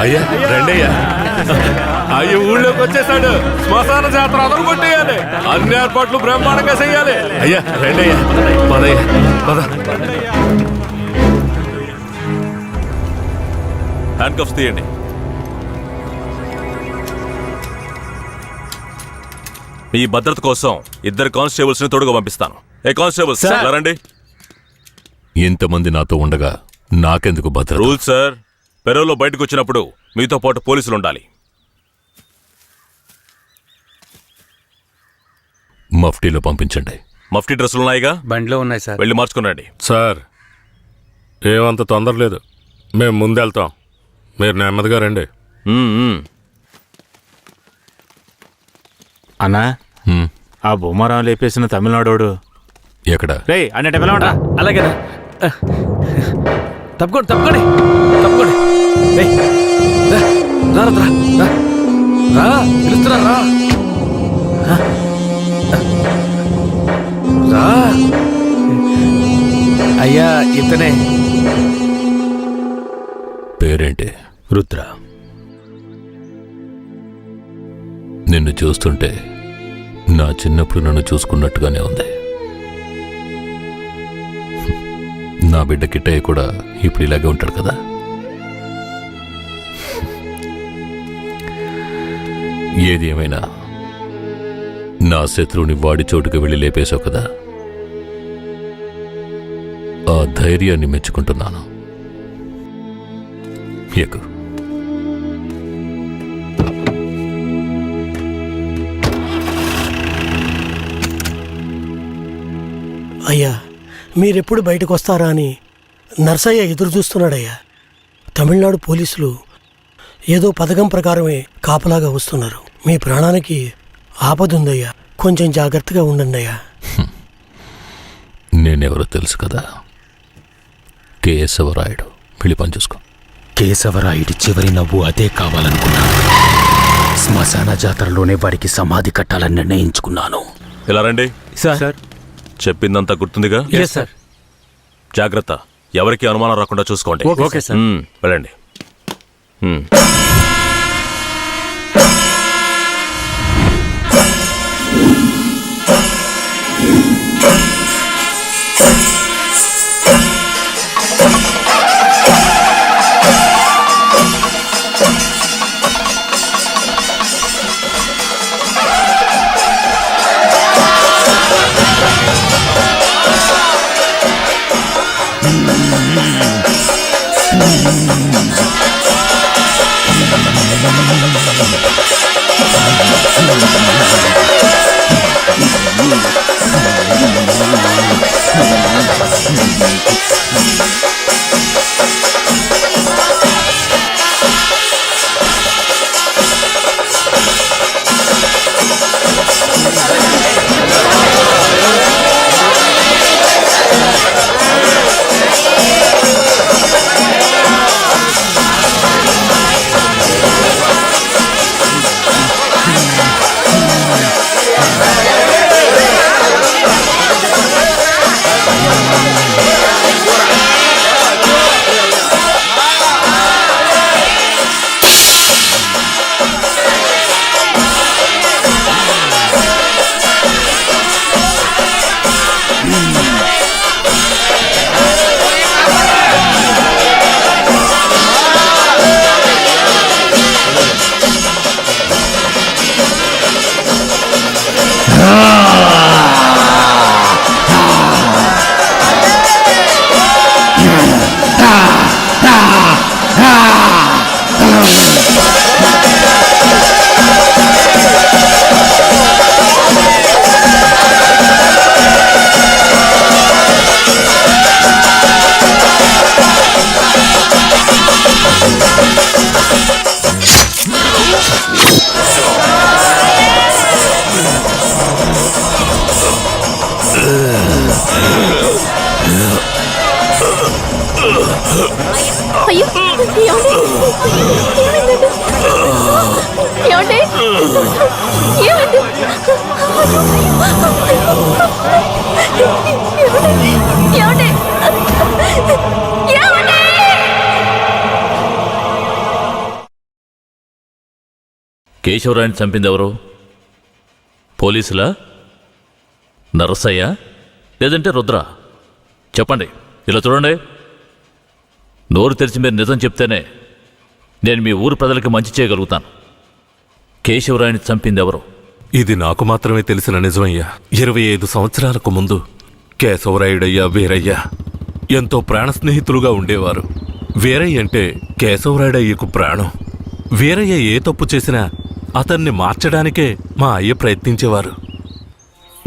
అయ్యా రండయ్యా. అయ్యో ఊళ్ళోకి వచ్చేసాడు. శ్మశాన జాతర అదలు కొట్టేయాలి, అన్ని ఏర్పాట్లు బ్రహ్మాండంగా చెయ్యాలి. అయ్యా రండయ్యా, పదయ్యా పద. హ్యాండ్ కఫ్స్ తీయండి. మీ భద్రత కోసం 2 కానిస్టేబుల్స్ ని తోడుగా పంపిస్తాను. ఏ కానిస్టేబుల్స్ రండి. ఇంతమంది నాతో ఉండగా నాకెందుకు భద్రత? రూల్ సార్, పెరోలో బయటకు వచ్చినప్పుడు మీతో పాటు పోలీసులు ఉండాలి. మఫ్టీలో పంపించండి. మఫ్టీ డ్రెస్సులున్నాయిగా? బండిలో ఉన్నాయి సార్. వెళ్ళి మార్చుకునండి. సార్ ఏమంత తొందర లేదు, మేము ముందెళ్తాం, మీరు నెమ్మదిగా రండి. అన్నా, ఆ బొమ్మరావు లేపేసిన తమిళనాడోడు ఎక్కడ? రే అన్నట్టు పిలవండి. అలాగే తప్పుకోండి తప్పుకోండి తప్పుకోండి. పిలుస్తున్నా రా. అయ్యా ఇతనే. పేరేంటి? రుద్ర. నిన్ను చూస్తుంటే నా చిన్నప్పుడు నన్ను చూసుకున్నట్టుగానే ఉంది. నా బిడ్డ కిట్టయ్య కూడా ఇప్పుడు ఇలాగే ఉంటాడు కదా. ఏది ఏమైనా నా శత్రువుని వాడి చోటుకు వెళ్ళి లేపేశావు కదా, ఆ ధైర్యాన్ని మెచ్చుకుంటున్నాను. ఎక్కు. అయ్యా, మీరెప్పుడు బయటకు వస్తారా అని నర్సయ్య ఎదురు చూస్తున్నాడయ్యా. తమిళనాడు పోలీసులు ఏదో పథకం ప్రకారమే కాపలాగా వస్తున్నారు. మీ ప్రాణానికి ఆపదుందయ్యా, కొంచెం జాగ్రత్తగా ఉండండి అయ్యా. నేనెవరో తెలుసు కదా. కేశవరాయుడు వెళ్ళి పని చూసుకో. కేశవరాయుడి చివరి నవ్వు అదే కావాలనుకున్నాను. శ్మశాన జాతరలోనే వాడికి సమాధి కట్టాలని నిర్ణయించుకున్నాను. ఇలా రండి. సార్. చెప్పిందంతా గుర్తుందిగా? సార్. జాగ్రత్త, ఎవరికి అనుమానం రాకుండా చూసుకోండి. Okay sir. వెళ్ళండి. అయ్యో ఏమండి? ఏమండి? ఏమండి? ఏమండి? కేశవరాయుని చంపింది ఎవరు? పోలీసులా? నరసయ్య? లేదంటే రుద్ర? చెప్పండి. ఇలా చూడండి, నోరు తెరిచి మీరు నిజం చెప్తేనే నేను మీ ఊరు ప్రజలకి మంచి చేయగలుగుతాను. కేశవరాయుని చంపింది ఎవరు? ఇది నాకు మాత్రమే తెలిసిన నిజమయ్యా. 25 సంవత్సరాలకు ముందు కేశవరాయుడయ్యా వీరయ్య ఎంతో ప్రాణ స్నేహితులుగా ఉండేవారు. వీరయ్య అంటే కేశవరాయుడయ్యకు ప్రాణం. వీరయ్య ఏ తప్పు చేసినా అతన్ని మార్చడానికే మా అయ్య ప్రయత్నించేవారు.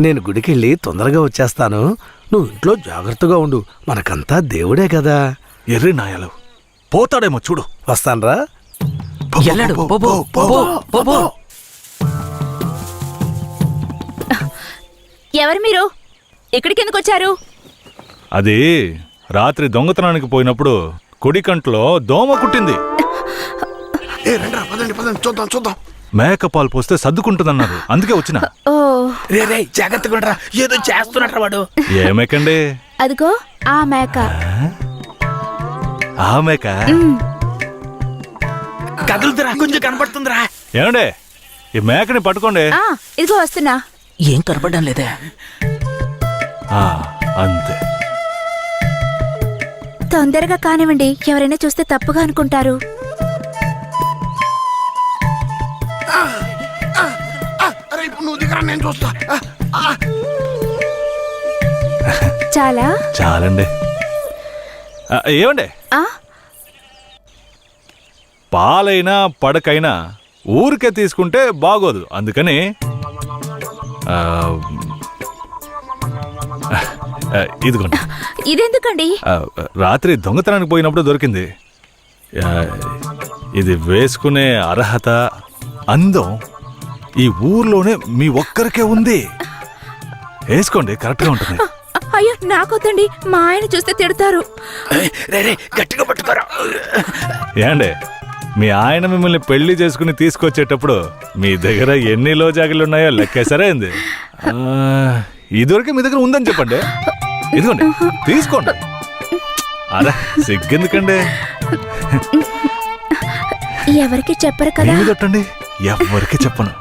నేను గుడికెళ్ళి తొందరగా వచ్చేస్తాను, నువ్వు ఇంట్లో జాగ్రత్తగా ఉండు, మనకంతా దేవుడే కదా. ఎర్రి నాయలు పోతాడేమో చూడు. వస్తాన్రా. ఎవరు మీరు? ఇక్కడికి ఎందుకు వచ్చారు? అది రాత్రి దొంగతనానికి పోయినప్పుడు కుడి కంట్లో దోమ కుట్టింది. చూద్దాం. మేకపాలు పోస్తే సర్దుకుంటుందన్నారు, అందుకే వచ్చిన. రే జాగ్రత్తగా ఉండరా, ఏదో చేస్తున్నట్రా వాడు. ఏ మేకండి? అదిగో ఆ మేక. ఆ మేక కదులుతురా, కొంచెం కనపడుతుందిరా. ఏమండే, ఈ మేకని పట్టుకోండి. ఇదిగో వస్తున్నా. ఏం కనపడడం లేదే. అంతే. తొందరగా కానివ్వండి, ఎవరైనా చూస్తే తప్పుగా అనుకుంటారు. నేను చూస్తా. చాలా చాలండి. ఏమండే, పాలైనా పడకైనా ఊరికే తీసుకుంటే బాగోదు, అందుకని ఇదిగోండి. ఇదెందుకండి? రాత్రి దొంగతనానికి పోయినప్పుడు దొరికింది. ఇది వేసుకునే అర్హత, అందం ఈ ఊర్లోనే మీ ఒక్కరికే ఉంది. వేసుకోండి, కరెక్ట్గా ఉంటుంది. అయ్యో నాకొద్దండి, మా ఆయన చూస్తే తిడతారు. గట్టిగా పట్టుకోరా. ఏండే మీ ఆయన మిమ్మల్ని పెళ్లి చేసుకుని తీసుకొచ్చేటప్పుడు మీ దగ్గర ఎన్ని లోజాగులున్నాయో లెక్కేసరే ఏంది? ఇదివరకే మీ దగ్గర ఉందని చెప్పండి. ఇదిగోండి తీసుకోండి. అరే సిగ్గెందుకండి? ఎవరికి చెప్పరు కదా. తట్టండి, ఎవరికి చెప్పను.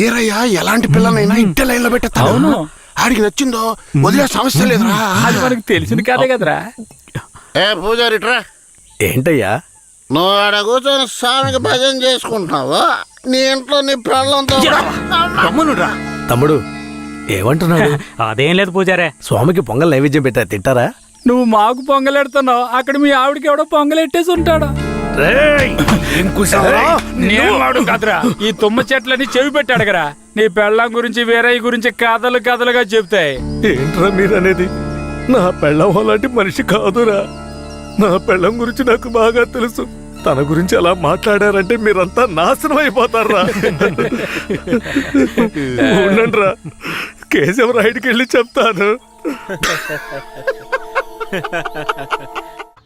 ఏరయ్యా ఎలాంటి పిల్లనైనా ఇంటి లైన్లో పెట్టేస్తాను. అవును, ఆడికి నచ్చిందో వదిలే సమస్య లేదురా. అది మనకి తెలిసింది కాదే కదరా. ఏ పూజారి రా. ఏంటయ్యా? నువ్వు ఆడ కూర్చొని స్వామికి భజన చేసుకుంటున్నావు, నీ ఇంట్లో నీ పిల్లలతో తమ్ముడురా. తమ్ముడు ఏమంటున్నాడు? అదేం లేదు పూజారే. స్వామికి పొంగల్ నైవేద్యం పెట్టా, తింటారా? నువ్వు మాకు పొంగలెడుతున్నావు, అక్కడ మీ ఆవిడకి ఎవడో పొంగలెట్టేసి ఉంటాడు. నేను వాడు కదరా, ఈ తుమ్మ చెట్లని చెవి పెట్టాడు కదా. నీ పెళ్ళం గురించి వీరయ్య గురించి కథలు కథలుగా చెప్తాయి. ఏంట్రా మీరనేది? నా పెళ్ళం అలాంటి మనిషి కాదురా. నా పెళ్ళం గురించి నాకు బాగా తెలుసు. తన గురించి అలా మాట్లాడారంటే మీరంతా నాశనం అయిపోతారా. ఉండండిరా, కేశవరాయుడికి వెళ్ళి చెప్తాను.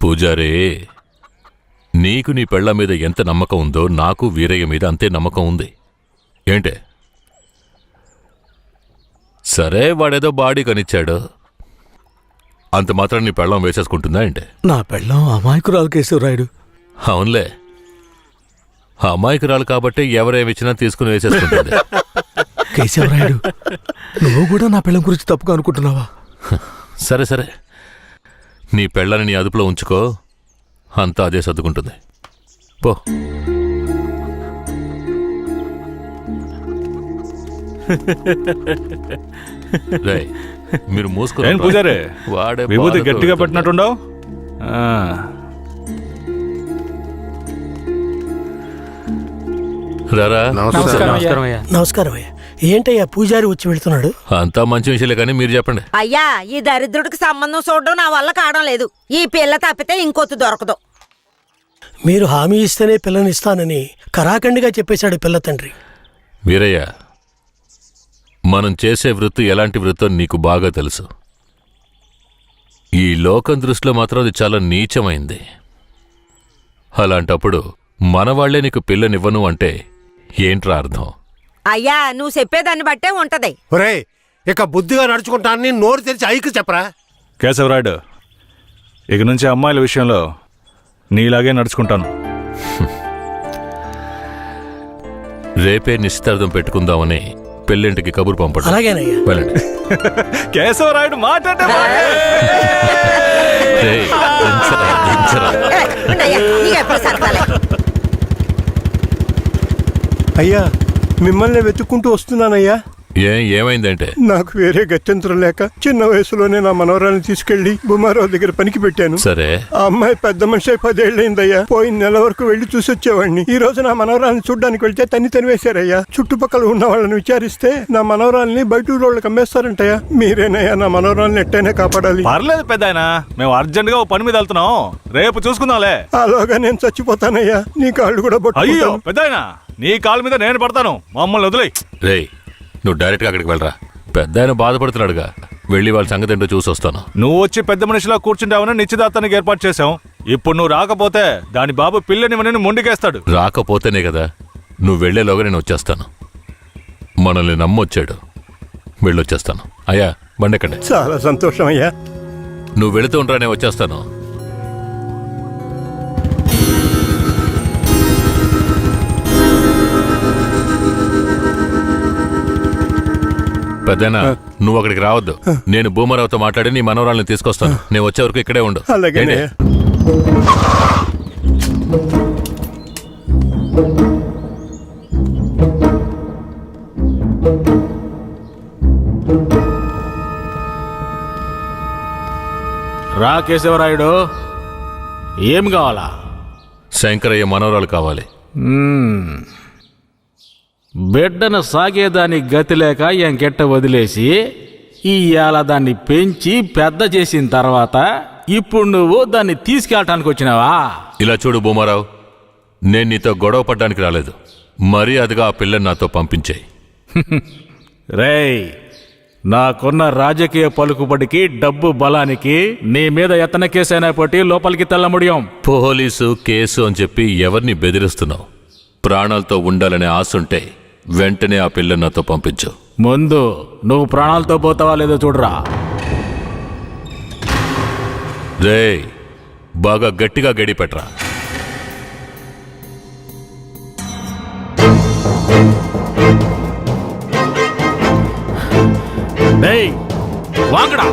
పూజారే, నీకు నీ పెళ్ళ మీద ఎంత నమ్మకం ఉందో నాకు వీరయ్య మీద అంతే నమ్మకం ఉంది. ఏంటే? సరే వాడేదో బాడీ కనిచ్చాడు, అంత మాత్రం నీ పెళ్ళం వేసేసుకుంటుందా ఏంటే? నా పెళ్ళం అమాయకురాలు కేశవరాయుడు. అవునులే, అమాయకురాలు కాబట్టి ఎవరేమిచ్చినా తీసుకుని వేసేసుకుంటుంది. కేశవరాయుడు, నువ్వు కూడా నా పెళ్ళం గురించి తప్పుగా అనుకుంటున్నావా? సరే సరే, నీ పెళ్ళని నీ అదుపులో ఉంచుకో, అంతా అదే సర్దుకుంటుంది. పో. రేయ్, మీరు మూసుకుని పూజారే, వాడే విభూతి బాధతో గట్టిగా వెళ్తుంటాడు. పెట్టినట్టుండవు. రారా. నమస్కారం అయ్యా. నమస్కారం అయ్యా. ఏంటయ్యా పూజారి వచ్చి వెళ్తున్నాడు? అంతా మంచి విషయాలే కానీ మీరు చెప్పండి. అయ్యా, ఈ దరిద్రుడికి సంబంధం చూడడం నా వల్ల కావడం లేదు. ఈ పిల్ల తప్పితే ఇంకొత్తు దొరకదు. మీరు హామీ ఇస్తేనే పిల్లని ఇస్తానని కరాఖండిగా చెప్పేశాడు పిల్ల తండ్రి. వీరయ్య, మనం చేసే వృత్తి ఎలాంటి వృత్తో నీకు బాగా తెలుసు. ఈ లోకం దృష్టిలో మాత్రం అది చాలా నీచమైంది. అలాంటప్పుడు మనవాళ్లే నీకు పిల్లనివ్వను అంటే ఏంట్రా అర్థం? అయ్యా, నువ్వు చెప్పేదాన్ని బట్టే ఉంటది. ఒరే, ఇక బుద్ధిగా నడుచుకుంటానని నోరు తెరిచి ఐకి చెప్పరా. కేశవరాయుడు, ఇక నుంచి అమ్మాయిల విషయంలో నీలాగే నడుచుకుంటాను. రేపే నిశ్చితార్థం పెట్టుకుందామని పెళ్ళింటికి కబురు పంపండి. అలాగేనయ్యా. వెళ్ళండి. కేశవరాయుడు మాట్లాడే రేయ్, దించరా, దించరా. ఉండయ్యా, నీకెప్పుడు సరదాలే. అయ్యా, మిమ్మల్ని వెతుక్కుంటూ వస్తున్నానయ్యా. ఏమైందంటే? నాకు వేరే గత్యంతరం లేక చిన్న వయసులోనే నా మనవరాన్ని తీసుకెళ్లి బుమారావు దగ్గర పనికి పెట్టాను. సరే, ఆ అమ్మాయి పెద్ద మనిషి 10 ఏళ్ళైందయ్యా. పోయిన నెల వరకు వెళ్లి చూసొచ్చేవాడిని. ఈ రోజు నా మనవరాన్ని చూడ్డానికి వెళ్తే తనివేశారయ్యా. చుట్టుపక్కల ఉన్న వాళ్ళని విచారిస్తే నా మనవరాల్ని బయట ఊళ్ళకి అమ్మేస్తారంటయ్యా. మీరేనయ్యా నా మనవరాల్ని ఎట్టైనా కాపాడాలి. పర్లేదు పెద్దాయన, మేము అర్జెంట్ గా ఓ పని మీద వెళ్తున్నాం, రేపు చూసుకుందాంలే. అలాగా నేను చచ్చిపోతానయ్యా. నీ కాళ్ళు కూడా అయ్యో పెద్దాయన, నీ కాళ్ళ మీద నేను పడతాను, మమ్మల్ని వదిలేయ్. రేయ్, నువ్వు డైరెక్ట్గా అక్కడికి వెళ్ళరా. పెద్ద ఆయన బాధపడుతున్నాడుగా, వెళ్ళి వాళ్ళ సంగతి ఏంటో చూసి వస్తాను. నువ్వు వచ్చి పెద్ద మనిషిలా కూర్చుంటావని నిశ్చితార్థానికి ఏర్పాటు చేశాం. ఇప్పుడు నువ్వు రాకపోతే దాని బాబు పిల్లని మొండికేస్తాడు. రాకపోతేనే కదా, నువ్వు వెళ్లేలోగా నేను వచ్చేస్తాను. మనల్ని నమ్మొచ్చాడు, వెళ్ళొచ్చేస్తాను. అయ్యా, బండెక్కండి. చాలా సంతోషం అయ్యా. నువ్వు వెళుతూ ఉంటా, నేను వచ్చేస్తాను. పెద్దనా, నువ్వు అక్కడికి రావద్దు. నేను భూమరావుతో మాట్లాడి నీ మనవరాల్ని తీసుకొస్తాను. నేను వచ్చే వరకు ఇక్కడే ఉండు. అలాగే. రా కేశవరాయుడు, ఏం కావాలా? శంకరయ్య మనవరాలు కావాలి. బిడ్డను సాగేదానికి గతి లేక ఎంకెట్ట వదిలేసి ఇవాళ దాన్ని పెంచి పెద్ద చేసిన తర్వాత ఇప్పుడు నువ్వు దాన్ని తీసుకెళ్ళటానికి వచ్చినావా? ఇలా చూడు భూమారావు, నేను నీతో గొడవ పడ్డానికి రాలేదు. మర్యాదగా ఆ పిల్లని నాతో పంపించేయి. రేయ్, నాకున్న రాజకీయ పలుకుబడికి డబ్బు బలానికి నీ మీద ఎత్తన కేసైనా పట్టి లోపలికి తెల్ల ముడియం. పోలీసు కేసు అని చెప్పి ఎవరిని బెదిరిస్తున్నావు? ప్రాణాలతో ఉండాలనే ఆశుంటే వెంటనే ఆ పిల్లని నాతో పంపించు. ముందు నువ్వు ప్రాణాలతో పోతావా లేదో చూడరా. రేయ్, బాగా గట్టిగా గడి పెట్టరా. డేయ్, వాంగడా.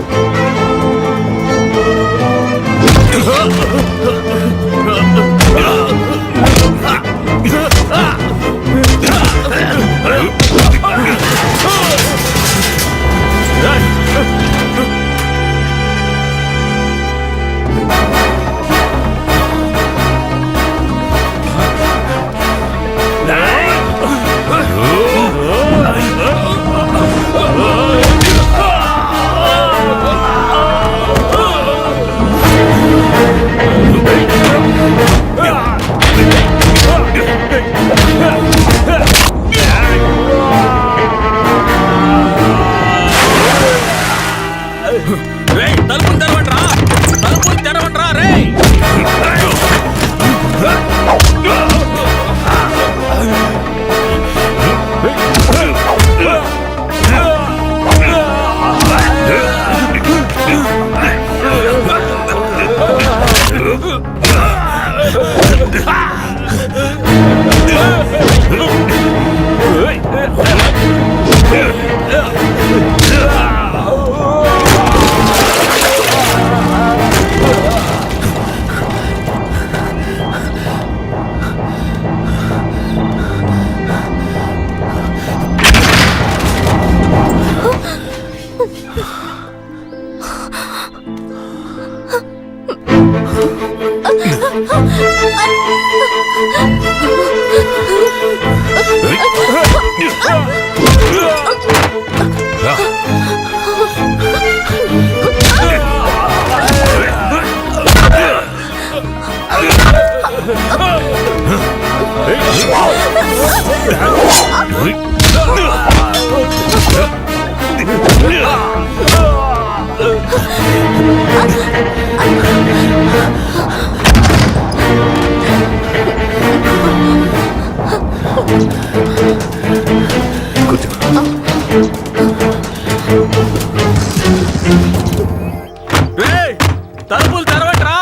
తలుపులు తెరవట్రా.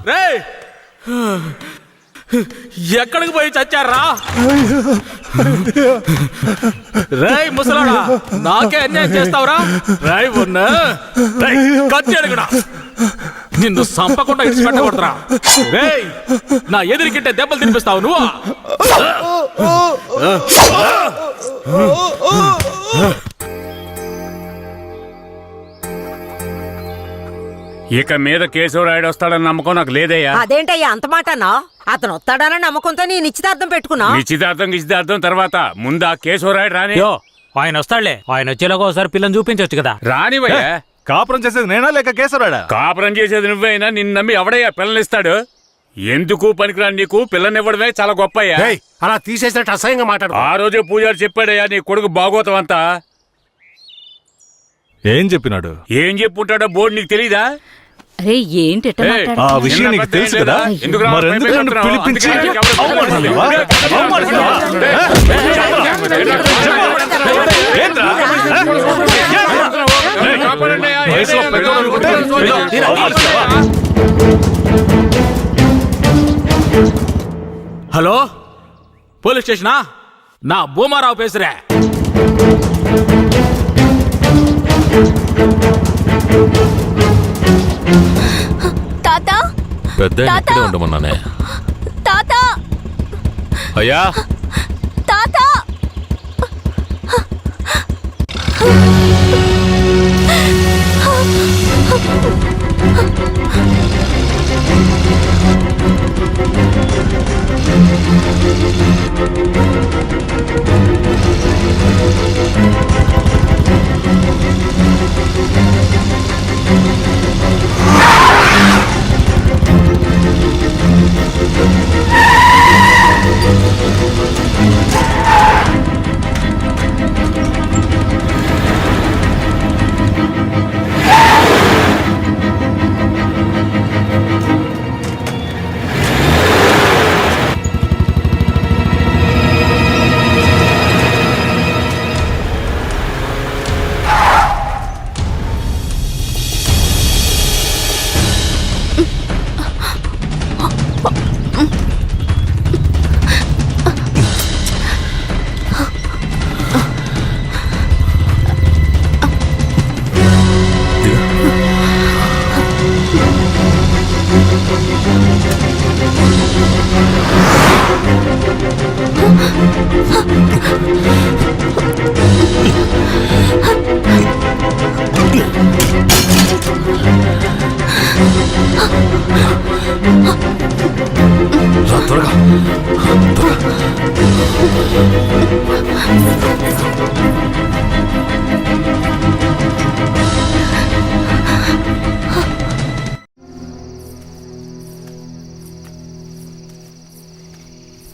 రేయ్, ఎక్కడికి పోయి చచ్చారా? రేయ్ ముసలాడా, నాకే అన్యాయం చేస్తావురా? రాయ్ ఉన్నా కత్తి అడుగుడా, నిన్ను సంపకుండా ఇచ్చి పెట్టకూడదురా. రేయ్, నా ఎదురుకిట్టే దెబ్బలు తినిపిస్తావు నువ్వు. ఇక మీద కేశవరాయుడు వస్తాడని నమ్మకం నాకు లేదయ్యా. అదేంటయ్యా అంత మాటనా? అతను వస్తాడన్న నమ్మకంతో నీ నిశ్చితార్థం పెట్టుకున్నా. నిశ్చితార్థం తర్వాత ముందు ఆ కేశవరాయుడు రాని. ఆయన వస్తాడులే, ఆయన వచ్చేలాగా ఒకసారి పిల్లని చూపించవచ్చు కదా. రానివయ్యా. కాపురం చేసేది నేనా లేక కేశవరాడా? కాపురం చేసేది నువ్వైనా నిన్ను నమ్మి ఎవడయ్యా పిల్లనిస్తాడు? ఎందుకు పనికిరాని నీకు పిల్లనివ్వడమే చాలా గొప్పయ్యా. అలా తీసేసినట్టు అసహ్యంగా మాట్లాడు. ఆ రోజే పూజారి చెప్పాడయ్యా నీ కొడుకు భాగవతం అంతా. ఏం చెప్పినాడు? ఏం చెప్పుంటాడో బోర్డు నీకు తెలీదా? అరే ఏంటి ఆ విషయం నీకు తెలుసు కదా, మరెందుకు నన్ను పిలిపించి అవమానిస్తావా? Hello, police స్టేషనా? నా భూమారావు పేసురే. తాతా, పెద్ద ఇక్కడే ఉండమన్నానే. తాతా, అయ్యా, తాతా.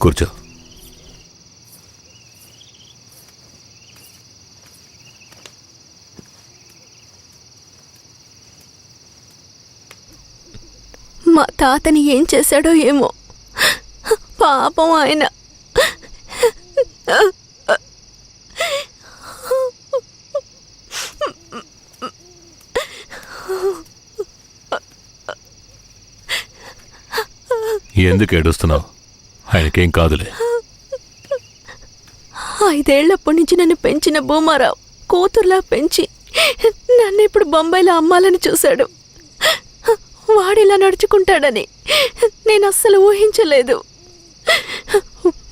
కూర్చో. మా తాతని ఏం చేశాడో ఏమో, పాపం ఆయన. ఎందుకు ఏడుస్తున్నావు? ఆయనకేం కాదులే. 5 ఏళ్లప్పటి నుంచి నన్ను పెంచిన భూమారావు కూతుర్లా పెంచి నన్ను ఇప్పుడు బొంబాయిలో అమ్మాలని చూశాడు. వాడిలా నడుచుకుంటాడని నేను అస్సలు ఊహించలేదు.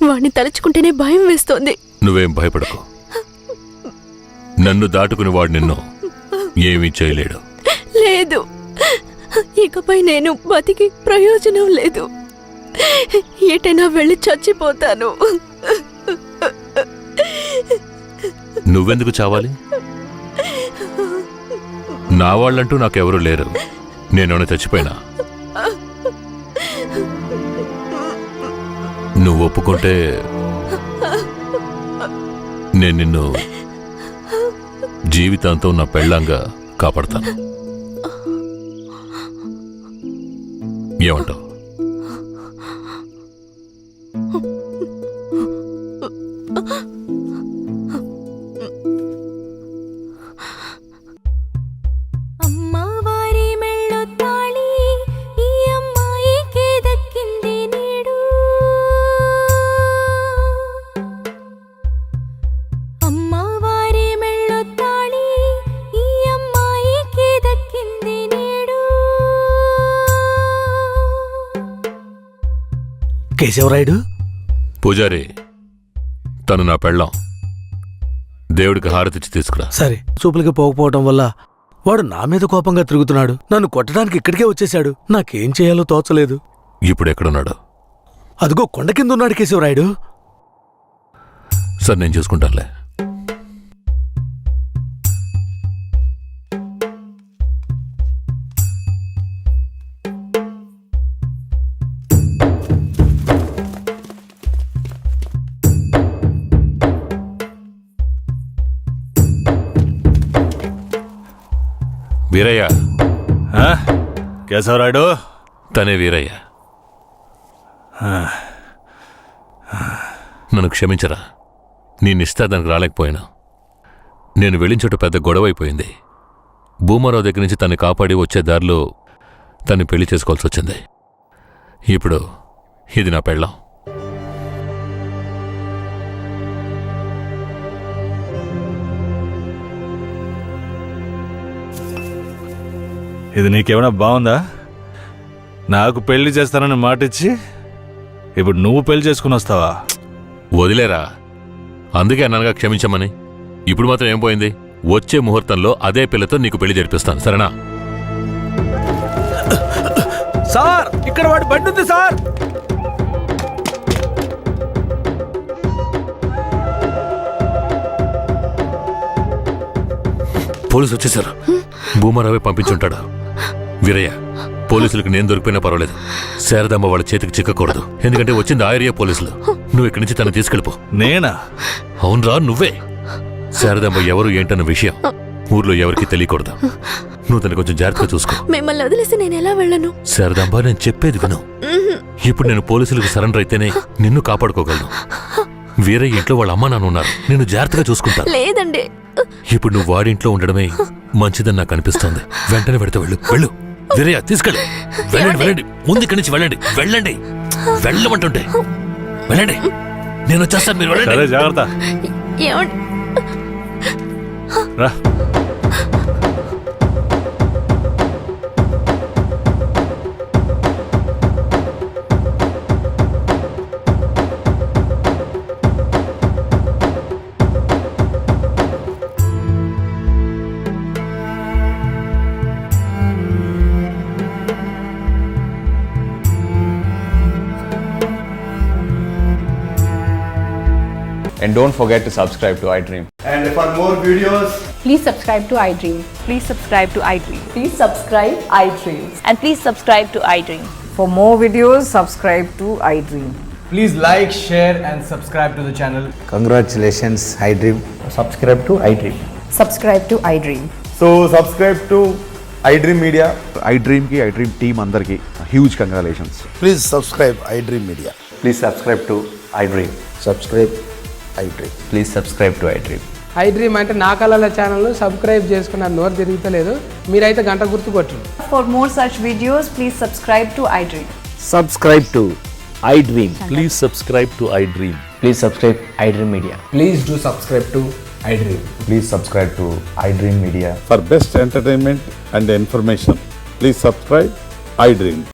వాడిని తలుచుకుంటేనే భయం వేస్తోంది. నువ్వేం భయపడకు. నన్ను దాటుకుని వాడు నిన్ను ఏమీ చేయలేడు. లేదు, ఇకపై నేను బతికి ప్రయోజనం లేదు. ఎటైనా వెళ్ళి చచ్చిపోతాను. నువ్వెందుకు చావాలి? నా వాళ్ళంటూ నాకెవరూ లేరు. నేను చచ్చిపోయినా నువ్వు ఒప్పుకుంటే నేను నిన్ను జీవితాంతం నా పెళ్ళంగా కాపాడతాను. ఏమంటావు? కేశవరాయుడు, పూజారి, తను నా పెళ్ళాం. దేవుడికి హారతిచ్చి తీసుకురా. సరే. చూపులకి పోకపోవటం వల్ల వాడు నా మీద కోపంగా తిరుగుతున్నాడు. నన్ను కొట్టడానికి ఇక్కడికే వచ్చేశాడు. నాకేం చేయాలో తోచలేదు. ఇప్పుడు ఎక్కడున్నాడు? అదిగో కొండ కింద ఉన్నాడు కేశవరాయుడు. సరే, నేను చూసుకుంటానులే. వీరయ్య. కేశవరాయుడు? తనే వీరయ్య. నన్ను క్షమించరా. నీ నిశ్చితార్థానికి రాలేకపోయినా. నేను వెళ్ళిన చోట పెద్ద గొడవ అయిపోయింది. భూమారావు దగ్గర నుంచి తన్ని కాపాడి వచ్చే దారిలో తన్ని పెళ్లి చేసుకోవాల్సి వచ్చింది. ఇప్పుడు ఇది నా పెళ్ళాం. ఇది నీకేమైనా బాగుందా? నాకు పెళ్లి చేస్తానని మాటిచ్చి ఇప్పుడు నువ్వు పెళ్లి చేసుకుని వస్తావా? వదిలేరా. అందుకే అన్నగా క్షమించమని. ఇప్పుడు మాత్రం ఏం పోయింది? వచ్చే ముహూర్తంలో అదే పిల్లతో నీకు పెళ్లి జరిపిస్తాను, సరేనా? సార్, ఇక్కడ వాడి బండి ఉంది సార్. పోలీసు వచ్చేసారు. భూమారావే పంపించుంటాడు. వీరయ్య, పోలీసులకు నేను దొరికిపోయినా పర్వాలేదు. శారదమ్మ వాళ్ళ చేతికి చిక్కకూడదు. ఎందుకంటే వచ్చింది ఆ ఏరియా పోలీసులు. నువ్వు ఇక్కడి నుంచి తను తీసుకెళ్ళిపో. నేనా? అవునరా, నువ్వే. శారదమ్మ ఎవరు ఏంటన్న విషయం ఊర్లో ఎవరికి తెలియకూడదు. నువ్వు తను కొంచెం జాగ్రత్తగా చూసుకో. మిమ్మల్ని వదిలేసి నేను ఎలా వెళ్ళను? శారదమ్మ, నేను చెప్పేది విను. ఇప్పుడు నేను పోలీసులకు సరెండర్ అయితేనే నిన్ను కాపాడుకోగలను. వీరయ్య ఇంట్లో వాళ్ళ అమ్మ నాన్న ఉన్నారు. నేను జాగ్రత్తగా చూసుకుంటాను. లేదండి, ఇప్పుడు నువ్వు వాడింట్లో ఉండడమే మంచిదని నాకు అనిపిస్తోంది. వెంటనే పెడితే వెళ్ళు. వెళ్ళు వీరయ్య, తీసుకెళ్ళు. వెళ్ళండి, వెళ్ళండి. ముందు ఇక్కడి నుంచి వెళ్ళండి. వెళ్ళండి, వెళ్ళమంటుంటే వెళ్ళండి. నేను వచ్చేస్తాను, మీరు వెళ్ళండి. జాగ్రత్త. ఏమండి? రా. And don't forget to subscribe to iDream. And for more videos, please subscribe to iDream. Please subscribe to iDream. Please subscribe iDream. And please subscribe to iDream. For more videos, subscribe to iDream. Please like, share, and subscribe to the channel. Congratulations iDream. Subscribe to iDream. Subscribe to iDream. So subscribe to iDream Media. iDream కి iDream team అందరికి huge congratulations. Please subscribe iDream media. Please subscribe to iDream. Subscribe iDream. Please subscribe to iDream. iDream అంటే నా కళల channel subscribe చేసుకున్న నోరు తిరుగుతలేదు. మీరైతే గంట గుర్తు కొట్టండి. For more such videos, please subscribe to iDream. Subscribe to iDream. Please subscribe to iDream. Please subscribe iDream Media. Please do subscribe to iDream. Please subscribe to iDream Media. For best entertainment and information please subscribe iDream.